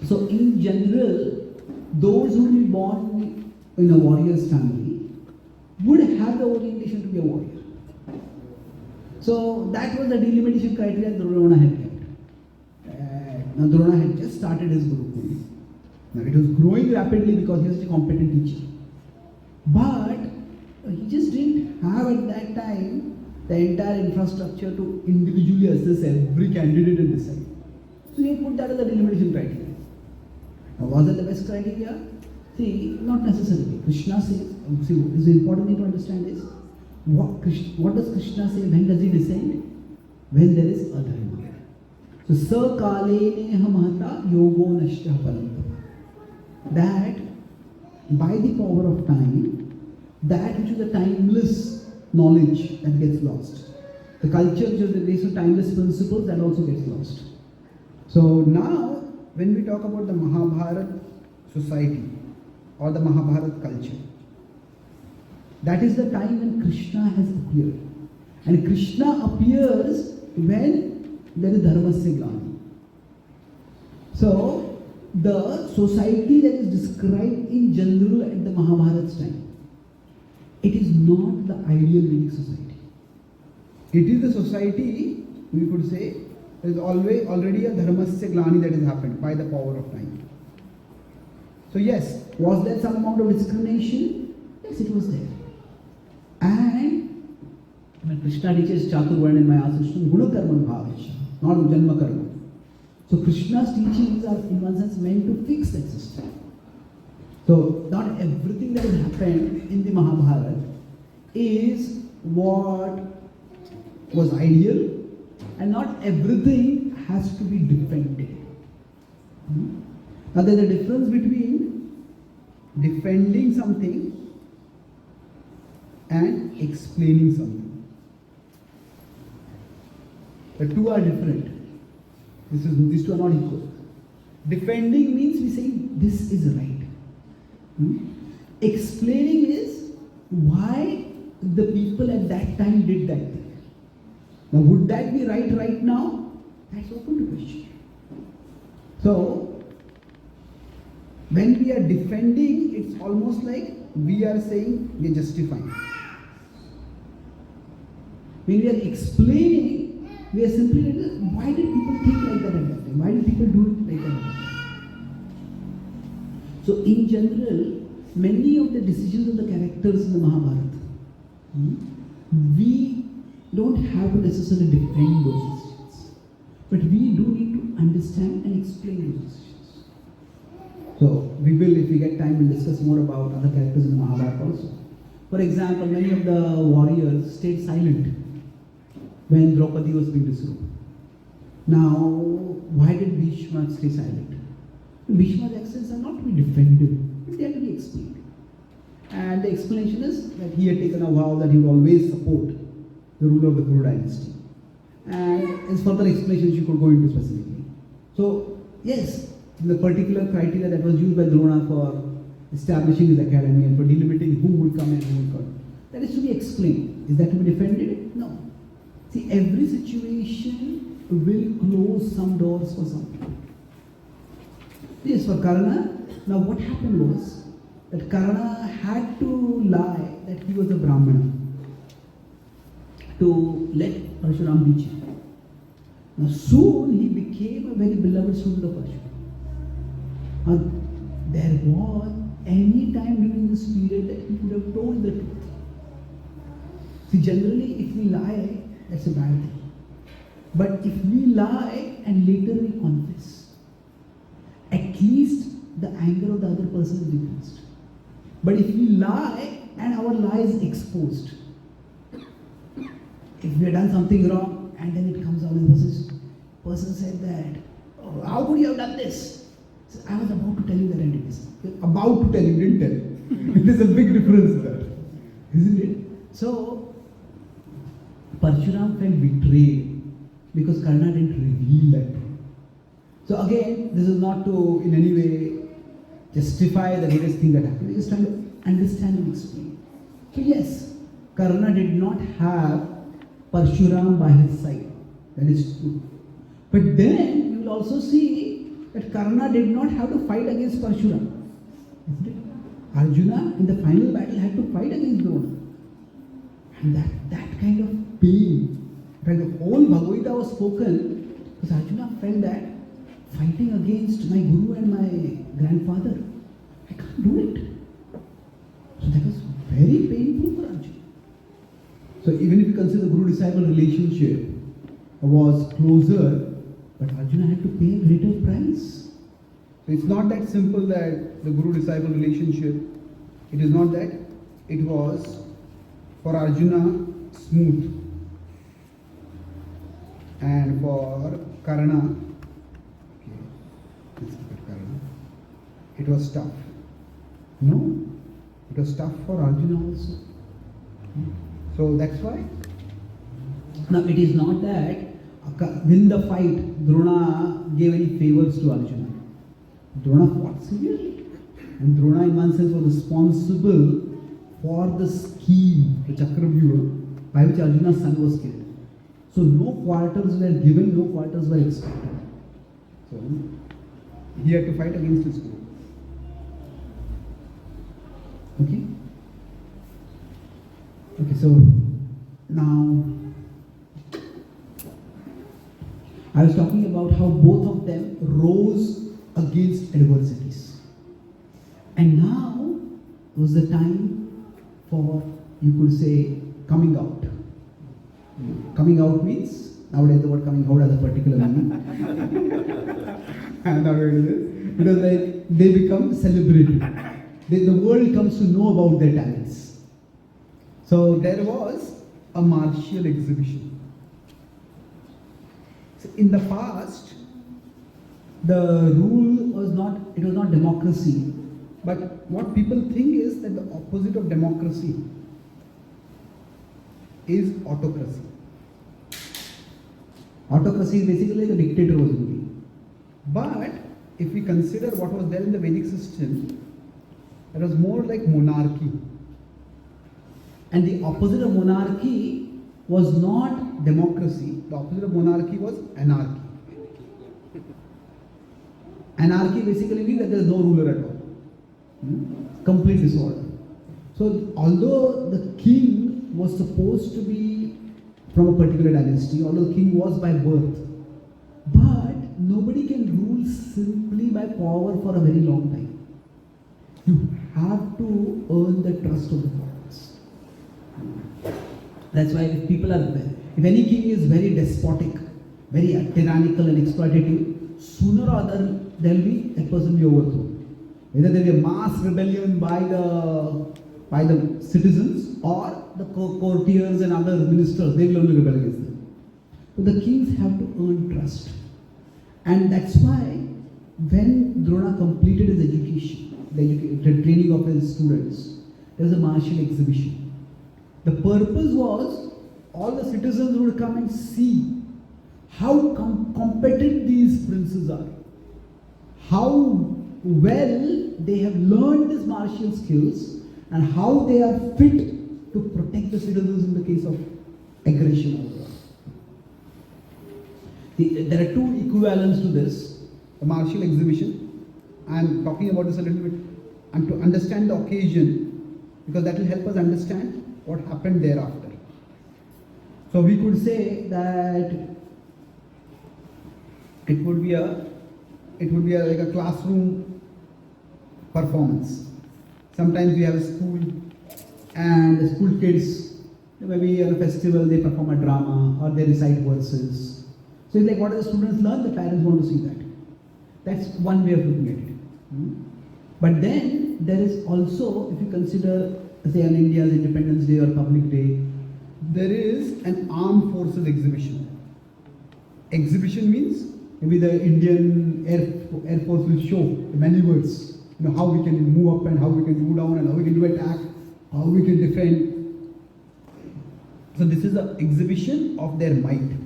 So in general, those who will be born in a warrior's family would have the orientation to be a warrior. So that was the delimitation criteria Drona had kept. Now Drona had just started his Gurukul. Now it was growing rapidly because he was a competent teacher. But he just didn't have at that time the entire infrastructure to individually assess every candidate and decide. So he put that as the delimitation criteria. Now was that the best criteria? See, not necessarily. Krishna says, see, the important thing to understand is, what does Krishna say? When does he descend? When there is adharma. So, sakaleneha mahata yogo nashta paranta. That by the power of time, that which is a timeless knowledge that gets lost. The culture which is based on timeless principles, that also gets lost. So now, when we talk about the Mahabharata society or the Mahabharata culture, that is the time when Krishna has appeared. And Krishna appears when there is dharmasya glani. So, the society that is described in general at the Mahabharata's time, it is not the ideal Vedic society. It is the society, we could say, there is already a dharmasya glani that has happened by the power of time. So yes, was there some amount of discrimination? Yes, it was there. And when Krishna teaches Chaturvarna in Maya Sushnam, Guna Karman Bhavesha, not Janma Karma. So Krishna's teachings are in one sense meant to fix that system. So not everything that has happened in the Mahabharata is what was ideal, and not everything has to be defended. Now there's a difference between defending something and explaining something. The two are different. These two are not equal. Defending means we say this is right. Explaining is why the people at that time did that thing. Now would that be right now? That's open to question. So When we are defending, it's almost like we are saying we are justifying. When we are explaining, we are simply like, why did people think like that at that time? Why did people do it like that? So in general, many of the decisions of the characters in the Mahabharata, we don't have to necessarily defend those decisions. But we do need to understand and explain those decisions. So we will, if we get time, we'll discuss more about other characters in the Mahabharata also. For example, many of the warriors stayed silent when Draupadi was being disrobed. Now, why did Bhishma stay silent? Bhishma's actions are not to be defended, but they have to be explained. And the explanation is that he had taken a vow that he would always support the ruler of the Kuru dynasty. And as further explanations you could go into specifically. So, yes, the particular criteria that was used by Drona for establishing his academy and for delimiting who would come and who would come, that is to be explained. Is that to be defended? No. See, every situation will close some doors for some people. Yes, for Karna, now what happened was that Karna had to lie that he was a Brahmana to let Parshuram be chief. Now soon he became a very beloved student of Parshuram. Now there was any time during this period that he could have told the truth. See, generally if we lie, that's a bad thing. But if we lie and later we confess, at least the anger of the other person is decreased. But if we lie and our lie is exposed, if we have done something wrong and then it comes out and the person said that, oh, how could you have done this? So I was about to tell you that I did this. About to tell you, didn't tell. There's a big difference there, isn't it? So Parshuram felt betrayed because Karna didn't reveal that. So again, this is not to in any way justify the greatest thing that happened. We're just trying to understand and explain. So yes, Karna did not have Parshuram by his side. That is true. But then you will also see that Karna did not have to fight against Parshuram. Isn't it? Arjuna in the final battle had to fight against Drona. And that kind of pain, when the whole Bhagavad Gita was spoken, because Arjuna felt that fighting against my guru and my grandfather, I can't do it. So that was very painful for Arjuna. So even if you consider the guru-disciple relationship was closer, but Arjuna had to pay a greater price. So it's not that simple that the guru-disciple relationship, it is not that it was for Arjuna smooth and for Karna, it was tough. No, it was tough for Arjuna also. So that's why. Now it is not that in the fight Drona gave any favors to Arjuna. Drona fought severely. And Drona in one sense was responsible for the scheme, the Chakravyuha, by which Arjuna's son was killed. So no quarters were given, no quarters were expected. So he had to fight against his guru. Okay? Okay, so now I was talking about how both of them rose against adversities. And now was the time for, you could say, coming out. Coming out means, nowadays the word coming out has a particular meaning. And nowadays it is. Because like they become celebrated. The world comes to know about their talents. So there was a martial exhibition. So in the past, the rule was not democracy. But what people think is that the opposite of democracy is autocracy. Autocracy is basically like a dictator was ruling. But if we consider what was there in the Vedic system, it was more like monarchy. And the opposite of monarchy was not democracy. The opposite of monarchy was anarchy. Anarchy basically means that there is no ruler at all. Complete disorder. So although the king was supposed to be from a particular dynasty, although the king was by birth, but nobody can rule simply by power for a very long time. You have to earn the trust of the followers. That's why if people are there, if any king is very despotic, very tyrannical and exploitative, sooner or other there will be that person be overthrown. Either there will be a mass rebellion by the citizens, or the courtiers and other ministers, they will only rebel against them. So the kings have to earn trust. And that's why when Drona completed his education, the training of his students, there was a martial exhibition. The purpose was all the citizens would come and see how competent these princes are, how well they have learned these martial skills, and how they are fit to protect the citizens in the case of aggression. There are two equivalents to this. The martial exhibition, I am talking about this a little bit, and to understand the occasion, because that will help us understand what happened thereafter. So we could say that it would be like a classroom performance. Sometimes we have a school, and the school kids, maybe on a festival, they perform a drama or they recite verses. So it's like, what do the students learn? The parents want to see that. That's one way of looking at it. But then there is also, if you consider, say, on India's Independence Day or Public Day, there is an armed forces exhibition. Exhibition means maybe the Indian Air Force will show the maneuvers, how we can move up and how we can move down and how we can do attack, how we can defend. So this is an exhibition of their might.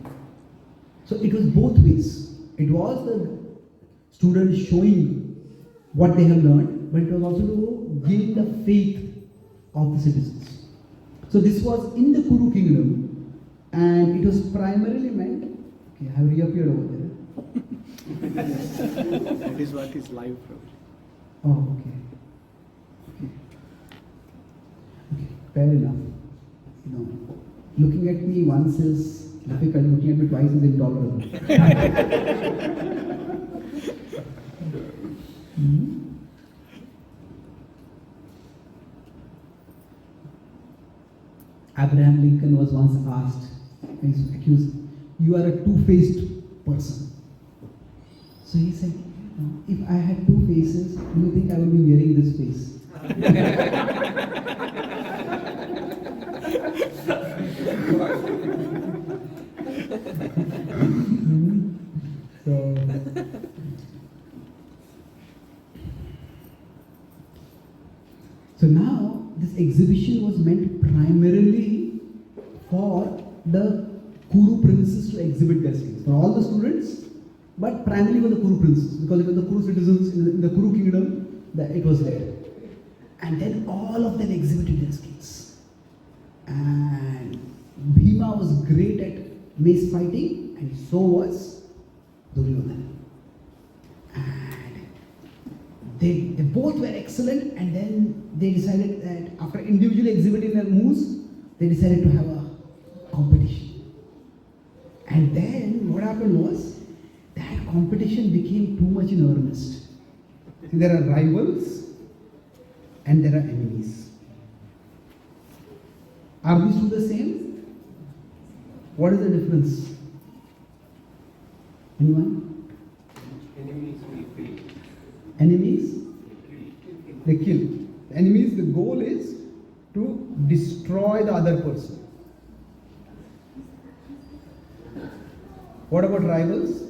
So it was both ways. It was the students showing what they have learned, but it was also to gain the faith of the citizens. So this was in the Kuru kingdom, and it was primarily meant, okay, I have reappeared over there. That is what is live from. Oh, okay. Okay, fair enough. Looking at me once is difficult, looking at me twice is intolerable. Abraham Lincoln was once asked, he was accused, you are a two-faced person. So he said, if I had two faces, do you think I would be wearing this face? So now this exhibition was meant primarily for the Kuru princes to exhibit their skills. For all the students, but primarily for the Kuru princes, because it was the Kuru citizens in the Kuru kingdom that it was there. And then all of them exhibited their skills. And Bhima was great at mace fighting, and so was Duryodhana. And they both were excellent, and then they decided that after individually exhibiting their moves, they decided to have a competition. And then what happened was, that competition became too much in earnest. See, there are rivals and there are enemies. Are these two the same? What is the difference? Anyone? Enemies? They kill. Enemies, the goal is to destroy the other person. What about rivals?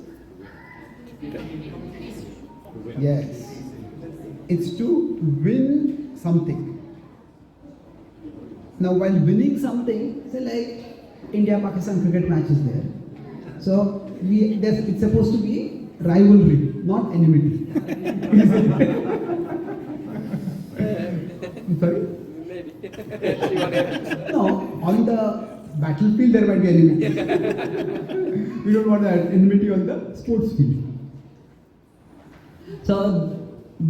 Yes. It's to win something. Now, while winning something, say like India-Pakistan cricket match is there. So, it's supposed to be rivalry, not enmity. Sorry? No, on the battlefield there might be enmity. We don't want that enmity on the sports field. So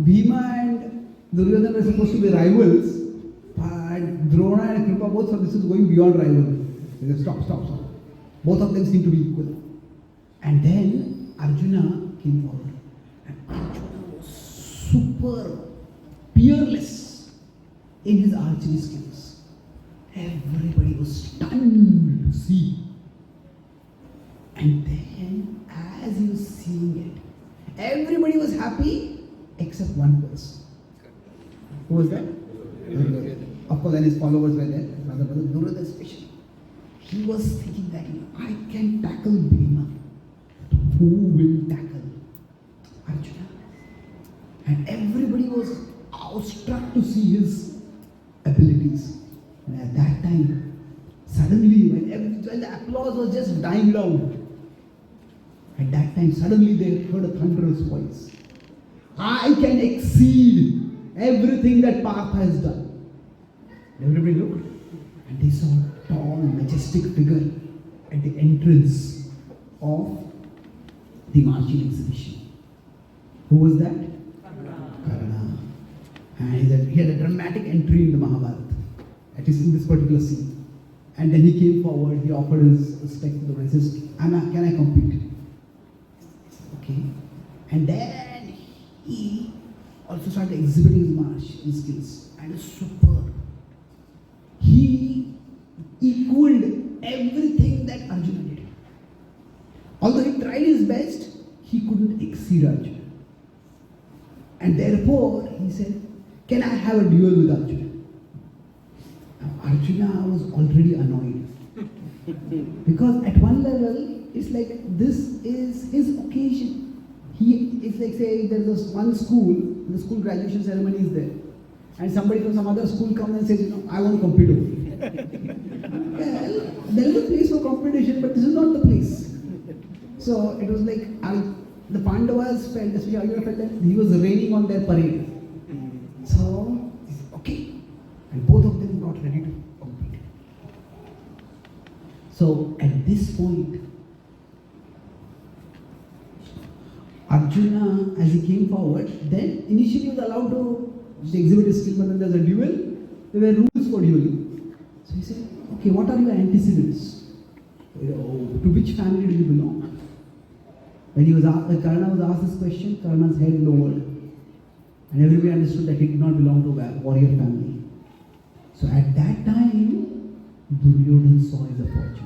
Bhima and Duryodhana were supposed to be rivals, but Drona and Kripa both thought this is going beyond rival. They said, stop. Both of them seem to be equal. And then Arjuna came forward. And Arjuna was super peerless in his archery skills. Everybody was stunned to see. And then, as he was seeing it, everybody was happy except one person. Who was that? Of course, and his followers were there. Brother Duryodhana especially. He was thinking that, I can tackle Bhima. Who will tackle Arjuna? And everybody was awestruck to see his abilities. And at that time, suddenly, when the applause was just dying loud, at that time, suddenly they heard a thunderous voice. I can exceed everything that Partha has done. Everybody looked, and they saw a tall, majestic figure at the entrance of the marching exhibition. Who was that? Karna. And he had a dramatic entry in the Mahabharata, at least in this particular scene. And then he came forward, he offered his respect to the Lord. He says, can I compete? Okay. And then he also started exhibiting his martial skills. And it's superb. He equaled everything that Arjuna did. Although he tried his best, he couldn't exceed Arjuna. And therefore, he said, can I have a duel with Arjuna? Now, Arjuna was already annoyed. Because at one level, it's like this is his occasion. It's like, say, there's this one school, the school graduation ceremony is there. And somebody from some other school comes and says, I want to compete over you. Well, there is a place for competition, but this is not the place. So it was like, the Pandavas felt, especially Arjuna felt that he was raining on their parade. So, okay. And both of them got ready to compete. So, at this point, Arjuna, as he came forward, then initially he was allowed to exhibit his skill, but when there's a duel, there were rules for dueling. So he said, okay, what are your antecedents? To which family do you belong? When Karna was asked this question, Karna's head lowered. And everybody understood that he did not belong to a warrior family. So at that time, Duryodhana saw his opportunity.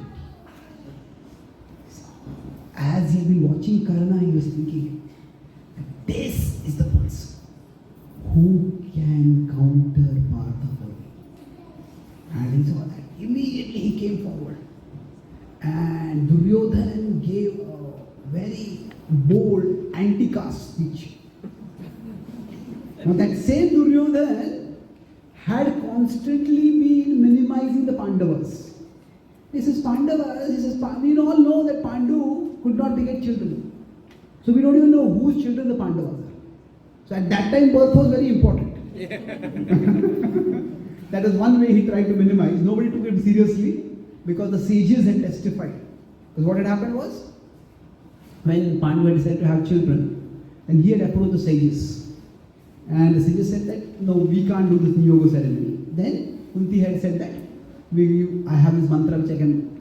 As he had been watching Karna, he was thinking, this is the person who can counter Partha for me. And he saw that. Immediately he came forward. And Duryodhana gave a very bold anti-caste speech. Now that same Duryodhana had constantly been minimizing the Pandavas. He says, we all know that Pandu could not beget children. So we don't even know whose children the Pandavas are. So at that time birth was very important. That is one way he tried to minimize. Nobody took it seriously because the sages had testified. Because what had happened was, when Pandu had decided to have children, then he had approached the sages. And the sages said that, no, we can't do this Niyoga ceremony. Then Kunti had said that, I have this mantra which I can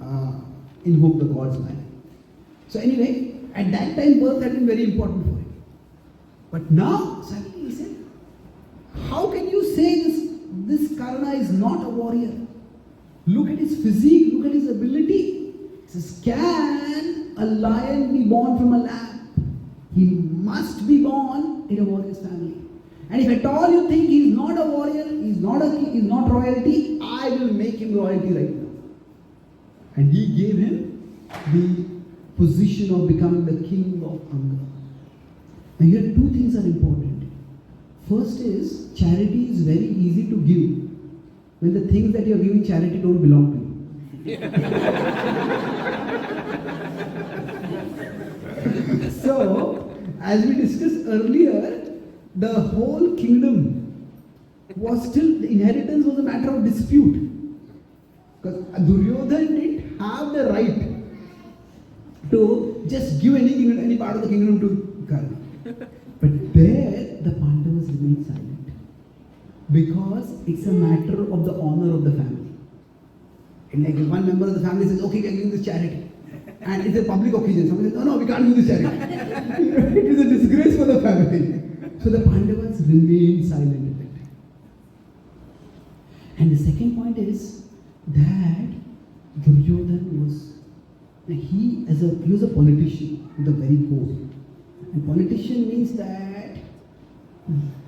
invoke the gods by. So anyway, at that time birth had been very important for him. But now, suddenly he said, how can you say this Karna is not a warrior? Look at his physique, look at his ability. He says, can a lion be born from a lamb? He must be born in a warrior's family. And if at all you think he's not a warrior, he's not a king, he's not royalty, I will make him royalty right now. And he gave him the position of becoming the king of Anga. Now here two things are important. First is, charity is very easy to give when the things that you are giving charity don't belong to you. So, as we discussed earlier, the whole kingdom was still, the inheritance was a matter of dispute. Because Duryodhana didn't have the right to just give any part of the kingdom to Karna. But there, the Pandavas remained silent. because it's a matter of the honor of the family. And like if one member of the family says, okay, we are giving this charity, and it's a public occasion, somebody says, no, we can't give this charity. It is a disgrace for the family. So the Pandavas remained silent at that time. And the second point is that Duryodhana was, he was a politician with a very core. And politician means that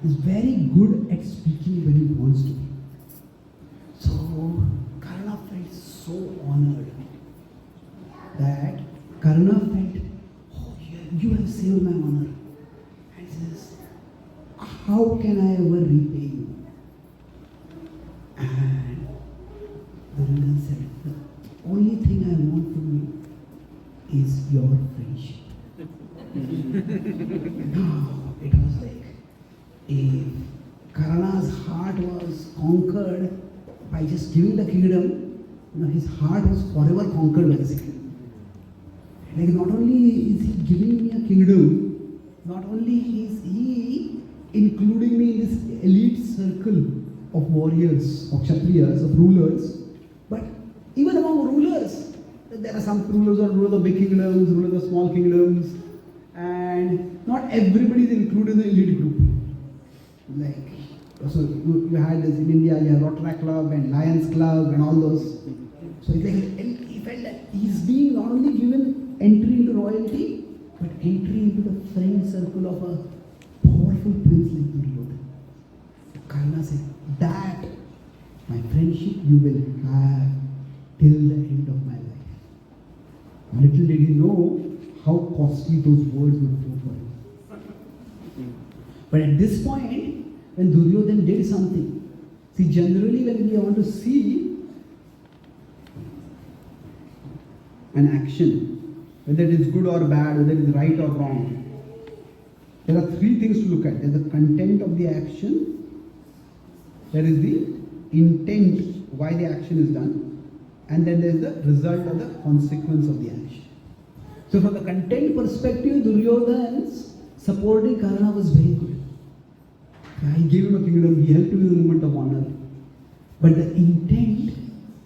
he's very good at speaking when he wants to. So Karna felt so honored that Karna felt, oh, you have saved my honor. And he says, how can I ever repay you? And Duryodhana said, the only thing I want from you is your friendship. Now it was like, if Karna's heart was conquered by just giving the kingdom, his heart was forever conquered by the kingdom. Like not only is he giving me a kingdom, not only is he including me in this elite circle of warriors, of kshatriyas, of rulers, but even among rulers, there are some rulers who are rulers of big kingdoms, rulers of small kingdoms, and not everybody is included in the elite group. Like, so you had this in India, you have Rotary Club and Lions Club and all those. So it's like he felt that he's being not only given entry into royalty, but entry into the friend circle of a powerful prince like Duryodhana. Karna said, that, my friendship, you will have till the end of my life. Little did he know how costly those words would prove for him. But at this point, when Duryodhana did something, see, generally when we want to see an action, whether it is good or bad, whether it is right or wrong, there are three things to look at. There is the content of the action, there is the intent, why the action is done, and then there is the result or the consequence of the action. So from the content perspective, Duryodhana's supporting Karna was very good. He gave him a kingdom, he helped him in the moment of honor. But the intent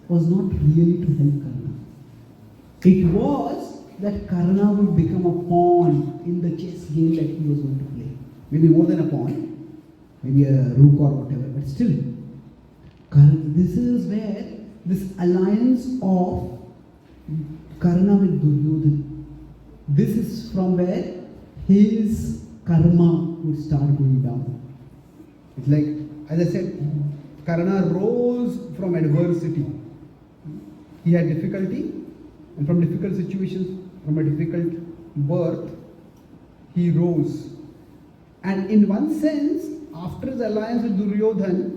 was not really to help Karna. It was that Karna would become a pawn in the chess game that he was going to play. Maybe more than a pawn, maybe a rook or whatever, but still. This is where this alliance of Karna with Duryodhana, this is from where his karma would start going down. It's like, as I said, Karna rose from adversity. He had difficulty, and from difficult situations, from a difficult birth, he rose. And in one sense, after his alliance with Duryodhana,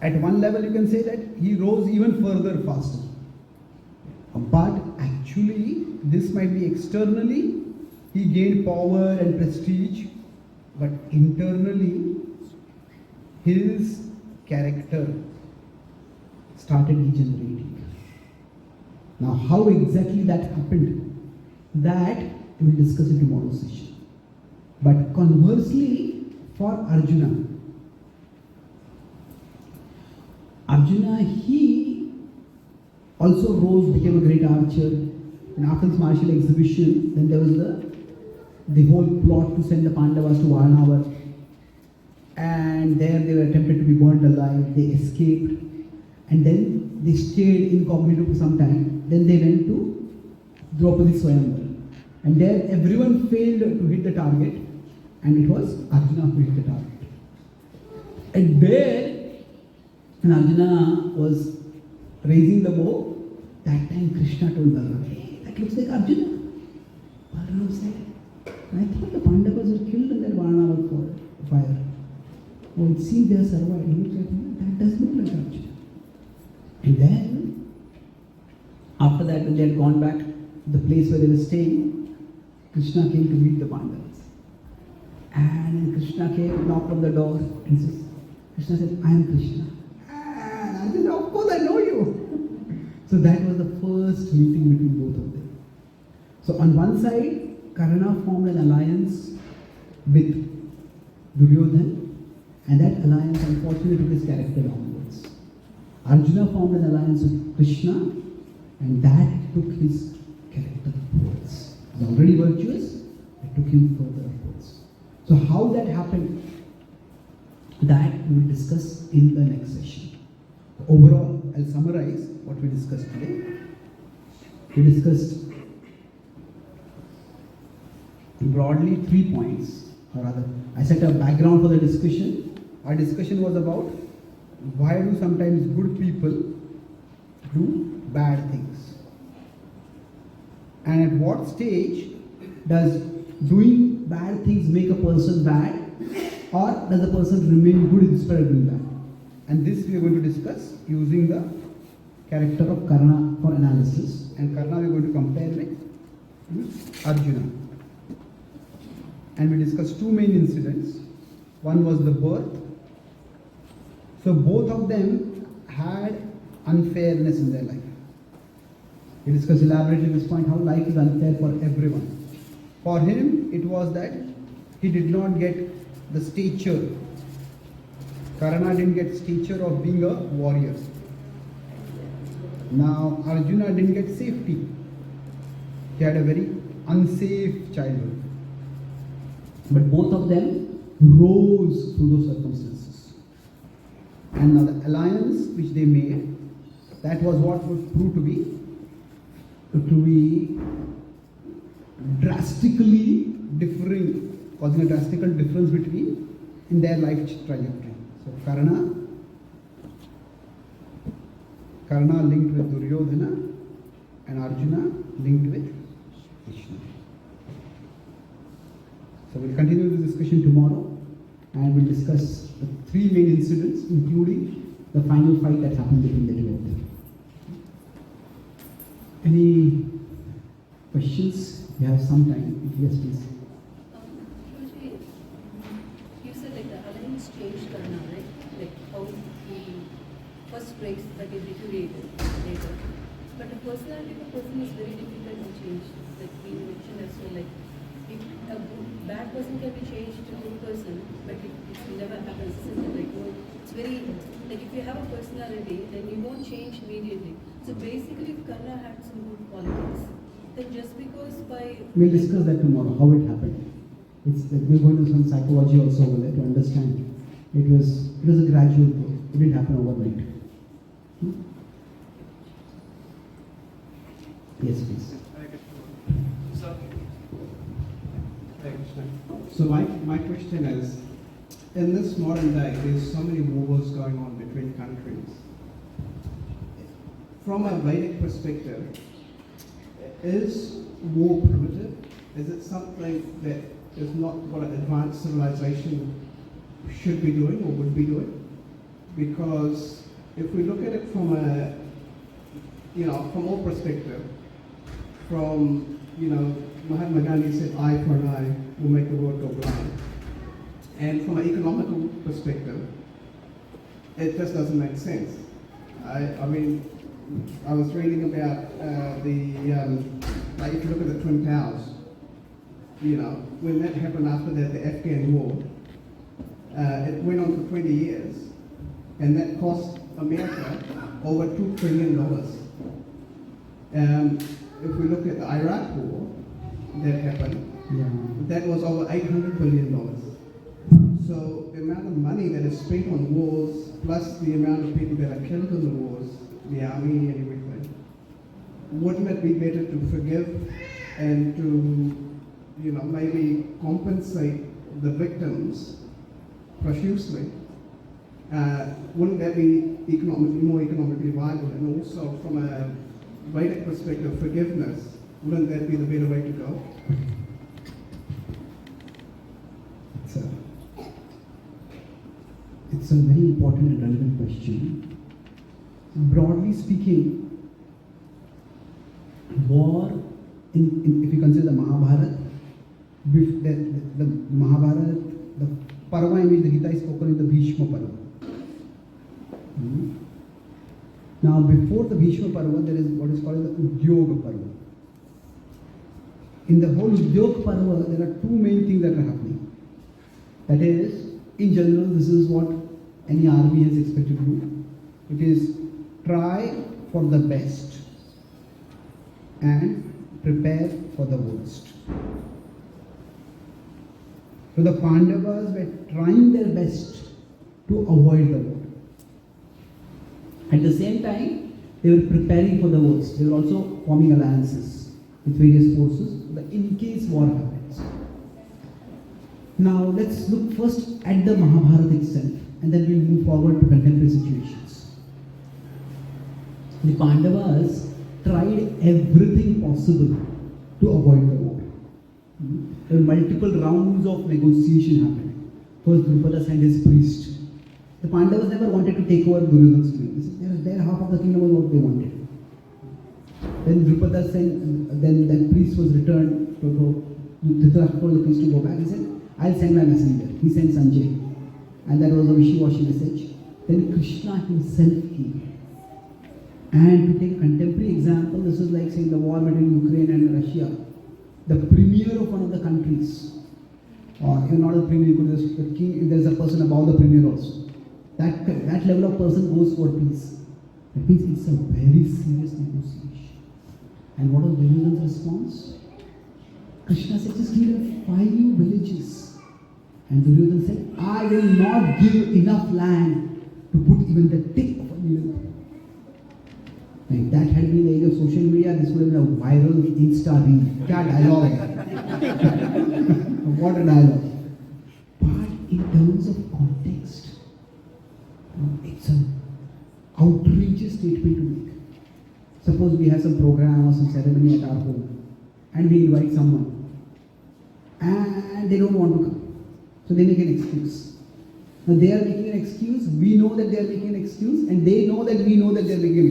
at one level you can say that he rose even further faster. But actually, this might be externally, he gained power and prestige, but internally, his character started degenerating. Now, how exactly that happened, that we will discuss in tomorrow's session. But conversely, for Arjuna, he also rose, became a great archer, and after this martial exhibition, then there was the whole plot to send the Pandavas to Varnava, and there they were attempted to be burnt alive. They escaped, and then they stayed incognito for some time. Then they went to Draupadi Swayamvar, and there everyone failed to hit the target, and it was Arjuna who hit the target. And there, when Arjuna was raising the bow, that time Krishna told Balaram, hey, that looks like Arjuna. Balaram said, I thought the Pandavas were killed in that Varnava fire. Oh, it seems they are survived. He looks like, that does look like Arjuna. And then, after that, when they had gone back to the place where they were staying, Krishna came to meet the Pandavas. And Krishna came, knocked on the door, and says, Krishna said, I am Krishna. And I said, of course I know you. So that was the first meeting between both of them. So on one side, Karna formed an alliance with Duryodhan, and that alliance unfortunately took his character downwards. Arjuna formed an alliance with Krishna, and that took his character upwards. He was already virtuous, it took him further upwards. So how that happened, that we will discuss in the next session. Overall, I'll summarize what we discussed today. We discussed broadly 3 points, or rather, I set a background for the discussion. Our discussion was about why do sometimes good people do bad things, and at what stage does doing bad things make a person bad, or does a person remain good in spite of doing bad? And this we are going to discuss using the character of Karna for analysis, and Karna we are going to compare with Arjuna. And we discussed two main incidents. One was the birth. So both of them had unfairness in their life. We discussed elaborately this point, how life is unfair for everyone. For him, it was that he did not get the stature. Karna didn't get stature of being a warrior. Now Arjuna didn't get safety. He had a very unsafe childhood. But both of them rose through those circumstances. And now the alliance which they made, that was what would prove to be drastically differing, causing a drastical difference between in their life trajectory. So Karna linked with Duryodhana, and Arjuna linked with Krishna. So we'll continue this discussion tomorrow, and we'll discuss the three main incidents, including the final fight that happened between the two of them. Any questions? You have some time. Yes, please. Usually, you said like the alliance changed Karna, right? Like how he first breaks, but he deteriorated later. But the personality of a person is very difficult to change. Like we mentioned as well, like if a bad person can be changed to a good person, but it never happens, isn't it? Like, it's very, like if you have a personality, then you won't change immediately. So basically, if Karna had some good qualities, then just because by... We'll discuss that tomorrow, how it happened. It's we're going to do some psychology also over there to understand. It was a gradual thing. It didn't happen overnight. Yes, please. So my question is, in this modern day, there's so many wars going on between countries. From a Vedic perspective, is war primitive? Is it something that is not what an advanced civilization should be doing or would be doing? Because if we look at it from from all perspective, from, Mahatma Gandhi said, eye for an eye will make the world go blind. And from an economical perspective, it just doesn't make sense. I mean, I was reading about like if you look at the Twin Towers, when that happened after the Afghan war, it went on for 20 years, and that cost America over $2 trillion. If we look at the Iraq war that happened, that was over $800 billion. So the amount of money that is spent on wars, plus the amount of people that are killed in the wars, the army and everything, wouldn't it be better to forgive and to, maybe compensate the victims profusely? Wouldn't that be more economically viable? And also from a Vedic perspective, forgiveness, wouldn't that be the better way to go? It's a very important and relevant question. Broadly speaking, war, if you consider the Mahabharata, the Mahabharata, the Parva in which the Gita is spoken in the Bhishma Parva. Now, before the Bhishma Parva, there is what is called the Udyog Parva. In the whole Udyog Parva, there are two main things that are happening. That is, in general, this is what any army is expected to do. It is try for the best and prepare for the worst. So the Pandavas were trying their best to avoid the war. At the same time, they were preparing for the worst. They were also forming alliances with various forces in case war happens. Now let's look first at the Mahabharata itself, and then we'll move forward to contemporary situations. The Pandavas tried everything possible to avoid the war. There were multiple rounds of negotiation happening. First, Drupada sent his priest. The Pandavas never wanted to take over Duryodhana's kingdom. Their half of the kingdom was what they wanted. Then Drupada sent, then that priest was returned to go. Dhritarashtra told the priest to go back. He said, I'll send my messenger. He sent Sanjay. And that was a wishy-washy message. Then Krishna himself came. And to take a contemporary example, this is like saying the war between Ukraine and Russia. The premier of one of the countries, or if not a premier, the king, if there's a person above the premier also. That level of person goes for peace. That means it's a very serious negotiation. And what was Duryodhana's response? Krishna said, just give him 5 villages. And Duryodhana said, I will not give enough land to put even the tip of a needle. If that had been the age of social media, this would have been a viral Insta reel. Kya dialogue hai? What a dialogue. But in terms of context, it's an outrageous statement to make. Suppose we have some program or some ceremony at our home and we invite someone and they don't want to come. So they make an excuse. Now they are making an excuse, we know that they are making an excuse, and they know that we know that they are making an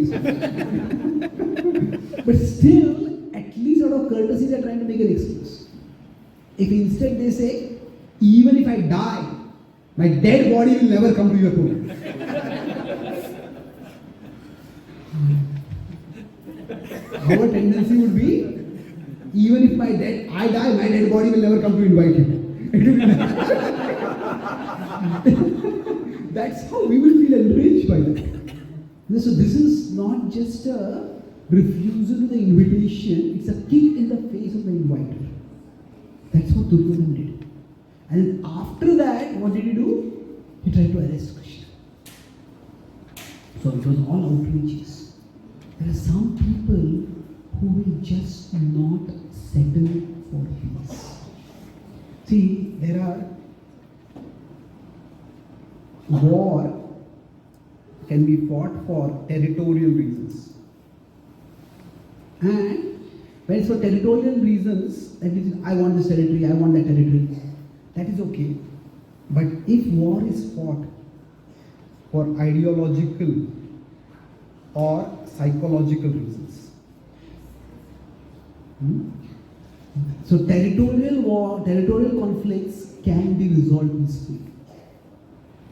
excuse. But still, at least out of courtesy, they are trying to make an excuse. If instead they say, even if I die, my dead body will never come to your home. Our tendency would be, even if I die, my dead body will never come to invite you. That's how we will feel enraged by that. So this is not just a refusal to the invitation, it's a kick in the face of the inviter. That's what Duryodhana did. And after that, what did he do? He tried to arrest Krishna. So it was all outrageous. There are some people who will just not settle for peace. See, there are war can be fought for territorial reasons. And when it's for territorial reasons, that means I want this territory, I want that territory, that is okay. But if war is fought for ideological or psychological reasons, so territorial conflicts can be resolved peacefully.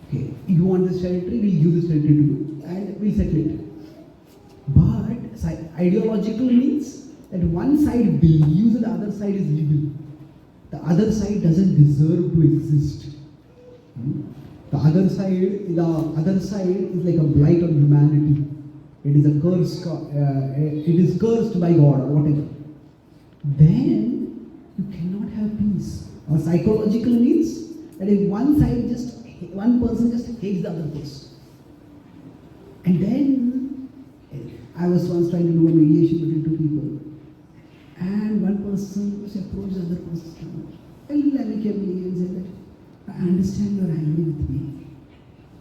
Okay, you want this territory, we'll give this territory to you, and we'll settle it. But ideological means that one side believes that the other side is legal. The other side doesn't deserve to exist. The other side is like a blight on humanity. It is a curse. It is cursed by God or whatever. Then you cannot have peace. Or psychological means that if one person just hates the other person. And then I was once trying to do a mediation between two people, and one person was approached the other person amicably and said that I understand you are angry with me.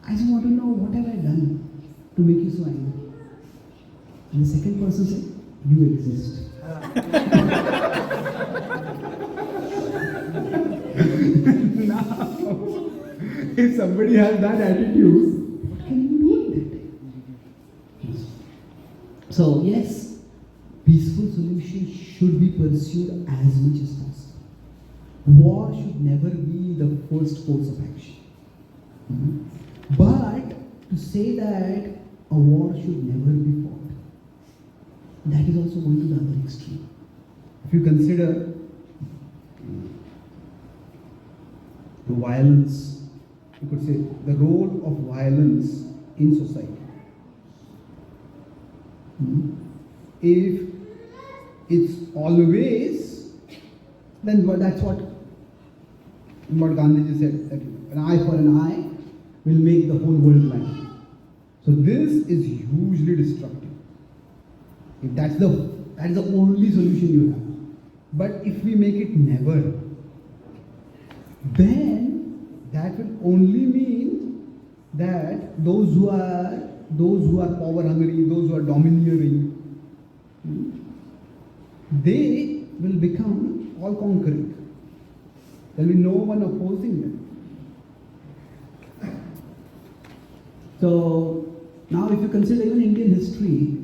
I just want to know what have I done to make you so angry. And the second person said, you exist. Now, if somebody has that attitude, what can you do with it? So yes, peaceful solutions should be pursued as much as possible. War should never be the first course of action. But to say that a war should never be fought, that is also going to the other extreme. If you consider the violence, you could say, the role of violence in society. If it's always, then that's what Gandhiji said, that an eye for an eye will make the whole world right. So this is hugely destructive. If that's the only solution you have. But if we make it never, then that will only mean that those who are power hungry, those who are domineering, they will become all conquering. There will be no one opposing them. So now if you consider even Indian history,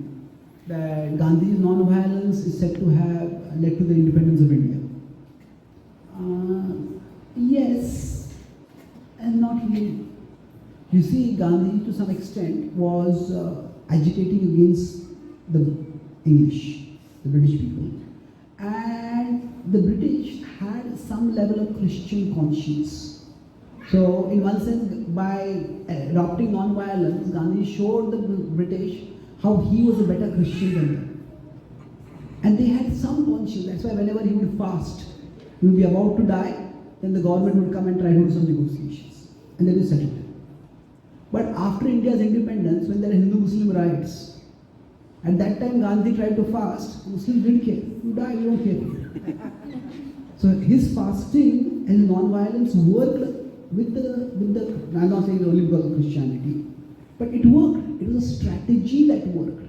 that Gandhi's non-violence is said to have led to the independence of India. Yes, and not really. You see, Gandhi to some extent was agitating against the English, the British people. And the British had some level of Christian conscience. So in one sense, by adopting non-violence, Gandhi showed the British how he was a better Christian than them. And they had some conscience. That's why whenever he would fast, he would be about to die, then the government would come and try to do some negotiations. And they would settle it. But after India's independence, when there are Hindu-Muslim riots, at that time Gandhi tried to fast, Muslims didn't care. You die, you don't care. So his fasting and non-violence worked with the, I'm not saying only because of Christianity, but it worked. It was a strategy that worked.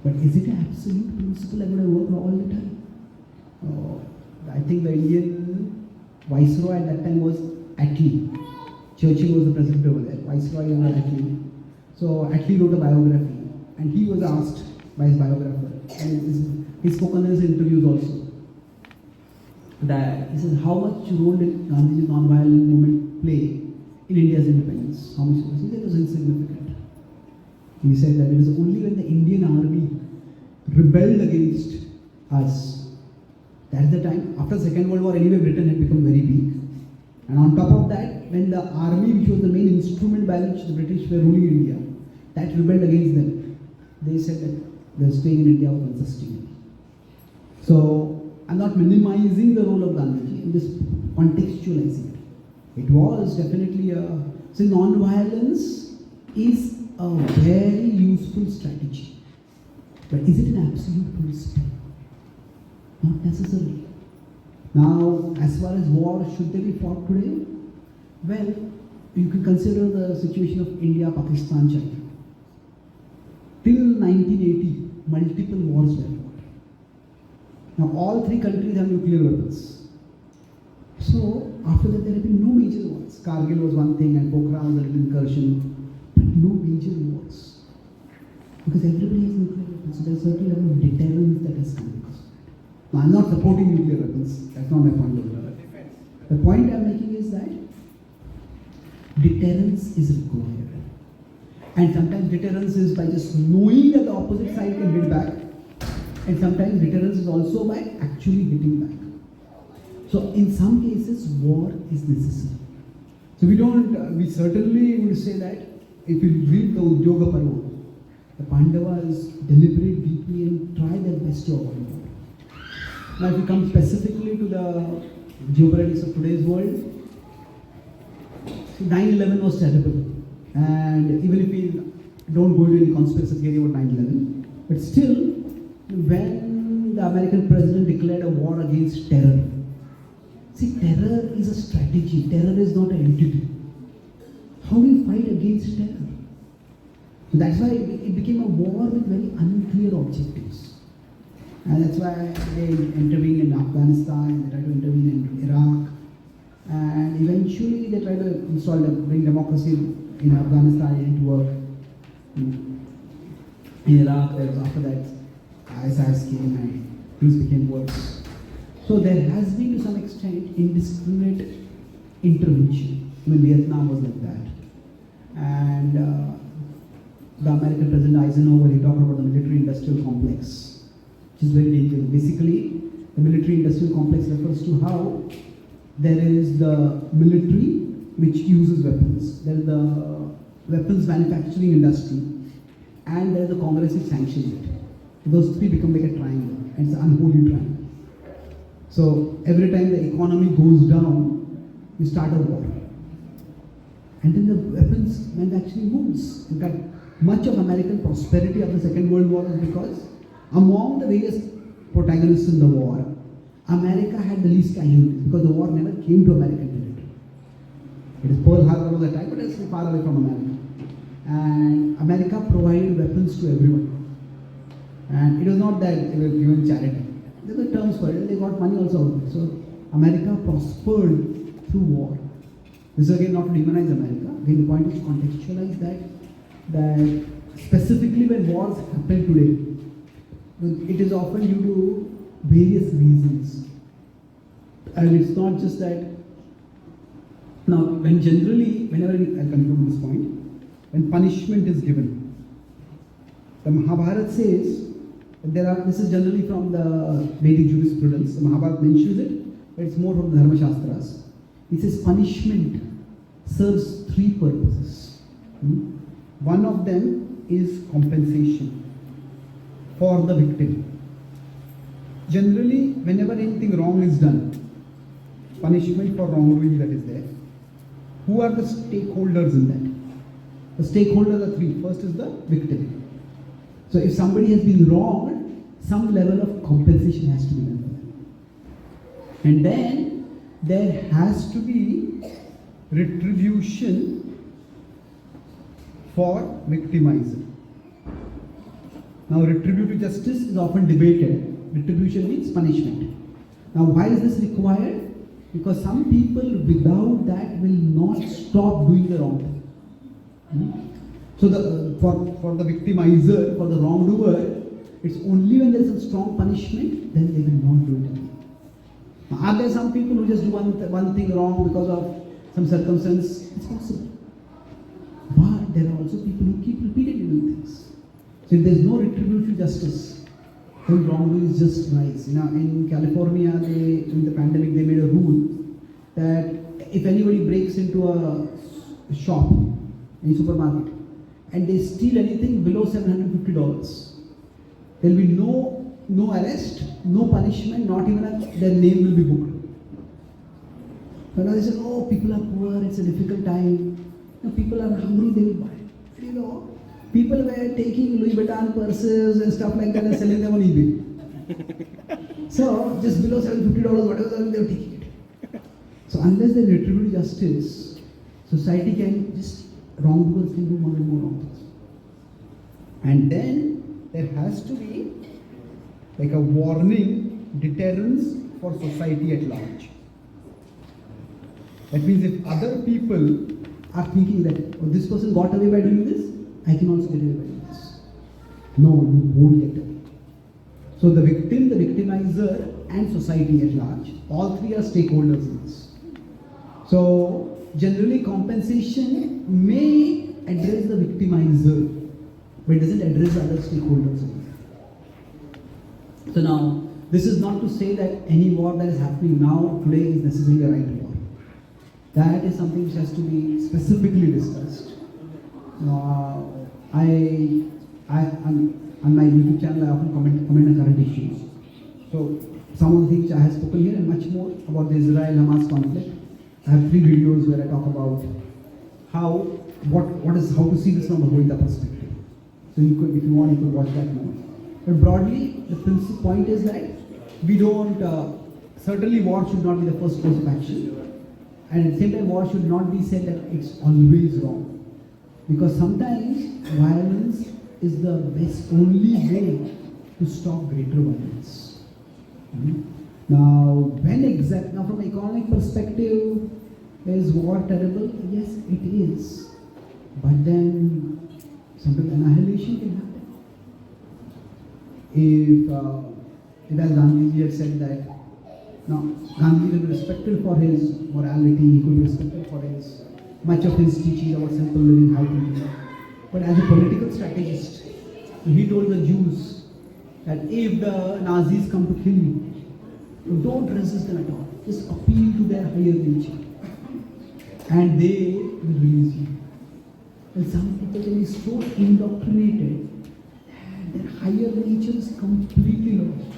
But is it an absolute principle that would have worked all the time? I think the Indian Viceroy at that time was Attlee. Churchill was the president over there. Viceroy was Attlee. So Attlee wrote a biography, and he was asked by his biographer, and he spoke on his interviews also, that he says, how much role did Gandhi's non-violent movement play in India's independence? How much? He said it was insignificant. He said that it is only when the Indian army rebelled against us, that's the time, after the Second World War anyway, Britain had become very weak. And on top of that, when the army, which was the main instrument by which the British were ruling India, that rebelled against them, they said that their staying in India was unsustainable. So, I'm not minimizing the role of Gandhiji, I'm just contextualizing it. It was definitely so non-violence is a very useful strategy. But is it an absolute principle? Not necessarily. Now, as far as war, should they be fought today? Well, you can consider the situation of India, Pakistan, China. Till 1980, multiple wars were fought. Now, all three countries have nuclear weapons. So, after that, there have been no major wars. Kargil was one thing, and Pokhran was an incursion, but no major wars. Because everybody has nuclear weapons, so there's a certain level of deterrence that has come because of that. Now, I'm not supporting nuclear weapons, that's not my point of view. The point I'm making is that deterrence is required. And sometimes deterrence is by just knowing that the opposite side can hit back. And sometimes deterrence is also by actually hitting back. So in some cases, war is necessary. So we certainly would say that if you read the Udyoga Parva, the Pandavas deliberate deeply and try their best to avoid war. Now if you come specifically to the geopolitics of today's world, 9/11 was terrible. And even if we don't go into any conspiracy theory about 9/11, but still, when the American president declared a war against terror, see, terror is a strategy, terror is not an entity. How do you fight against terror? That's why it became a war with very unclear objectives. And that's why they intervened in Afghanistan, they tried to intervene in Iraq, and eventually they tried to bring democracy in Afghanistan. It didn't work. In Iraq, after that, ISIS came and things became worse. So there has been to some extent indiscriminate intervention. Even Vietnam was like that. And the American President Eisenhower, he talked about the military-industrial complex, which is very dangerous. Basically, the military-industrial complex refers to how there is the military which uses weapons, there is the weapons manufacturing industry, and there is the Congress which sanctions it. Those three become like a triangle, and it's an unholy triangle. So every time the economy goes down, you start a war. And then the weapons manufacturing moves. In fact, much of American prosperity of the Second World War was because among the various protagonists in the war, America had the least casualties because the war never came to American territory. It is Pearl Harbor was attacked, but it's far away from America. And America provided weapons to everyone. And it was not that they were given charity. There were terms for it, and they got money also out of it. So America prospered through war. This is again not to demonize America. Again, the point is to contextualize that specifically when wars happen today, it is often due to various reasons. And it's not just that. Now, whenever I'll conclude this point, when punishment is given, the Mahabharata says that this is generally from the Vedic jurisprudence. The Mahabharata mentions it, but it's more from the Dharma Shastras. It says punishment serves three purposes. One of them is compensation for the victim. Generally, whenever anything wrong is done, punishment for wrongdoing that is there, who are the stakeholders in that? The stakeholders are three. First is the victim. So if somebody has been wronged, some level of compensation has to be done for them. And then there has to be retribution for victimizer. Now, retributive justice is often debated. Retribution means punishment. Now, why is this required? Because some people without that will not stop doing the wrong thing. So, for the victimizer, for the wrongdoer, it's only when there is a strong punishment, then they will not do it again. Are there some people who just do one thing wrong because of some circumstance? It's possible. But there are also people who keep repeatedly doing things. So if there is no retributive justice, then wrongdoing just rise. In California, in the pandemic, they made a rule that if anybody breaks into a shop, any supermarket, and they steal anything below $750, there will be no arrest, no punishment, not even their name will be booked. So now they say, oh, people are poor, it's a difficult time. People are hungry, they will buy. People were taking Louis Vuitton purses and stuff like that and selling them on eBay. So just below $750, whatever they were taking it. So unless there is retributive justice, society wrongdoers can do more and more wrong things. And then there has to be like a warning, deterrence for society at large. That means if other people are thinking that, oh, this person got away by doing this, I can also get away by doing this. No, you won't get away. So the victim, the victimizer, and society at large, all three are stakeholders in this. So generally compensation may address the victimizer, but it doesn't address the other stakeholders. So now, this is not to say that any war that is happening now, today, is necessarily a right war. That is something which has to be specifically discussed. On my YouTube channel, I often comment on current issues. So, some of the things I have spoken here and much more about the Israel-Hamas conflict. I have 3 videos where I talk about how to see this from a Bhagavad perspective. So, if you want, you could watch that more. But broadly, the principal point is that we don't, certainly war should not be the first course of action. And at the same time, war should not be said that it's always wrong. Because sometimes violence is the only way to stop greater violence. Now, from an economic perspective, is war terrible? Yes, it is. But then, sometimes annihilation can happen. If as Gandhiji had said that, now, Gandhi will be respected for his morality, he could be respected for much of his teaching about simple living, high thinking. But as a political strategist, he told the Jews that if the Nazis come to kill you, don't resist them at all. Just appeal to their their higher nature. And they will release you. And some people can be so indoctrinated that their higher nature is completely lost.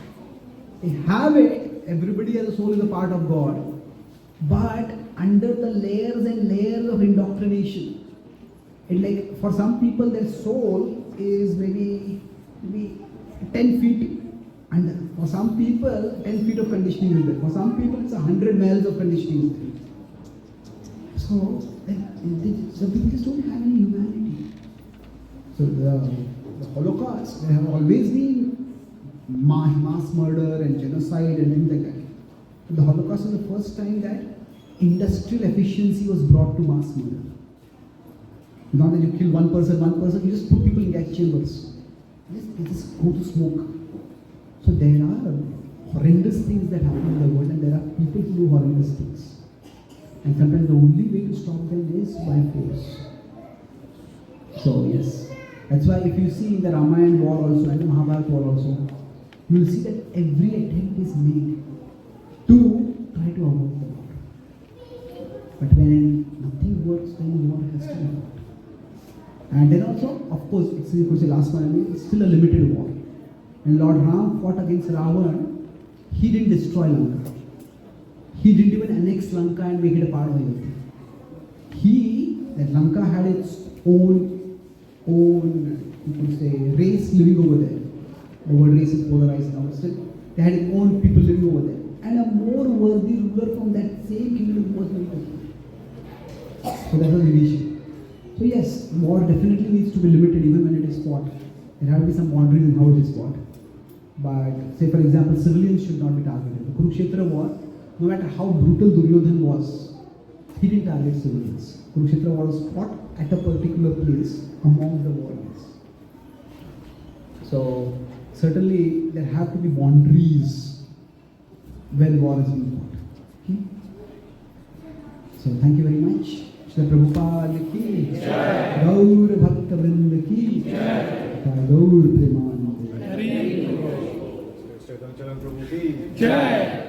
They have it, everybody as a soul is a part of God, but under the layers and layers of indoctrination. And like for some people their soul is maybe 10 feet under. For some people 10 feet of conditioning is there. For some people it's 100 miles of conditioning is there. So some people just don't have any humanity. So the Holocaust, there have always been mass murder and genocide and things like that. But the Holocaust is the first time that industrial efficiency was brought to mass murder. Not that you kill one person, you just put people in gas chambers. They just go to smoke. So there are horrendous things that happen in the world, and there are people who do horrendous things. And sometimes the only way to stop them is by force. So yes, that's why if you see in the Ramayana war also and the Mahabharata war also, you will see that every attempt is made to try to avoid the war. But when nothing works, then war has to be fought. And then also, of course, it's the last one, it's still a limited war. When Lord Ram fought against Ravana, he didn't destroy Lanka. He didn't even annex Lanka and make it a part of India. That Lanka had its own, you could say, race living over there. The word race is polarized now, still. They had their own people living over there. And a more worthy ruler from that same kingdom was Lanka. So that was the issue. So yes, war definitely needs to be limited even when it is fought. There have to be some boundaries in how it is fought. But say for example, civilians should not be targeted. The Kurukshetra war, no matter how brutal Duryodhan was, he didn't target civilians. Kurukshetra war was fought at a particular place among the warriors. So certainly there have to be boundaries when war is being fought. Okay? So thank you very much. Shri Prabhupada ki Jai, Gaur Bhakta Vrinda ki Jai, Gaur Premanande. Charan Prabhu ki Jai.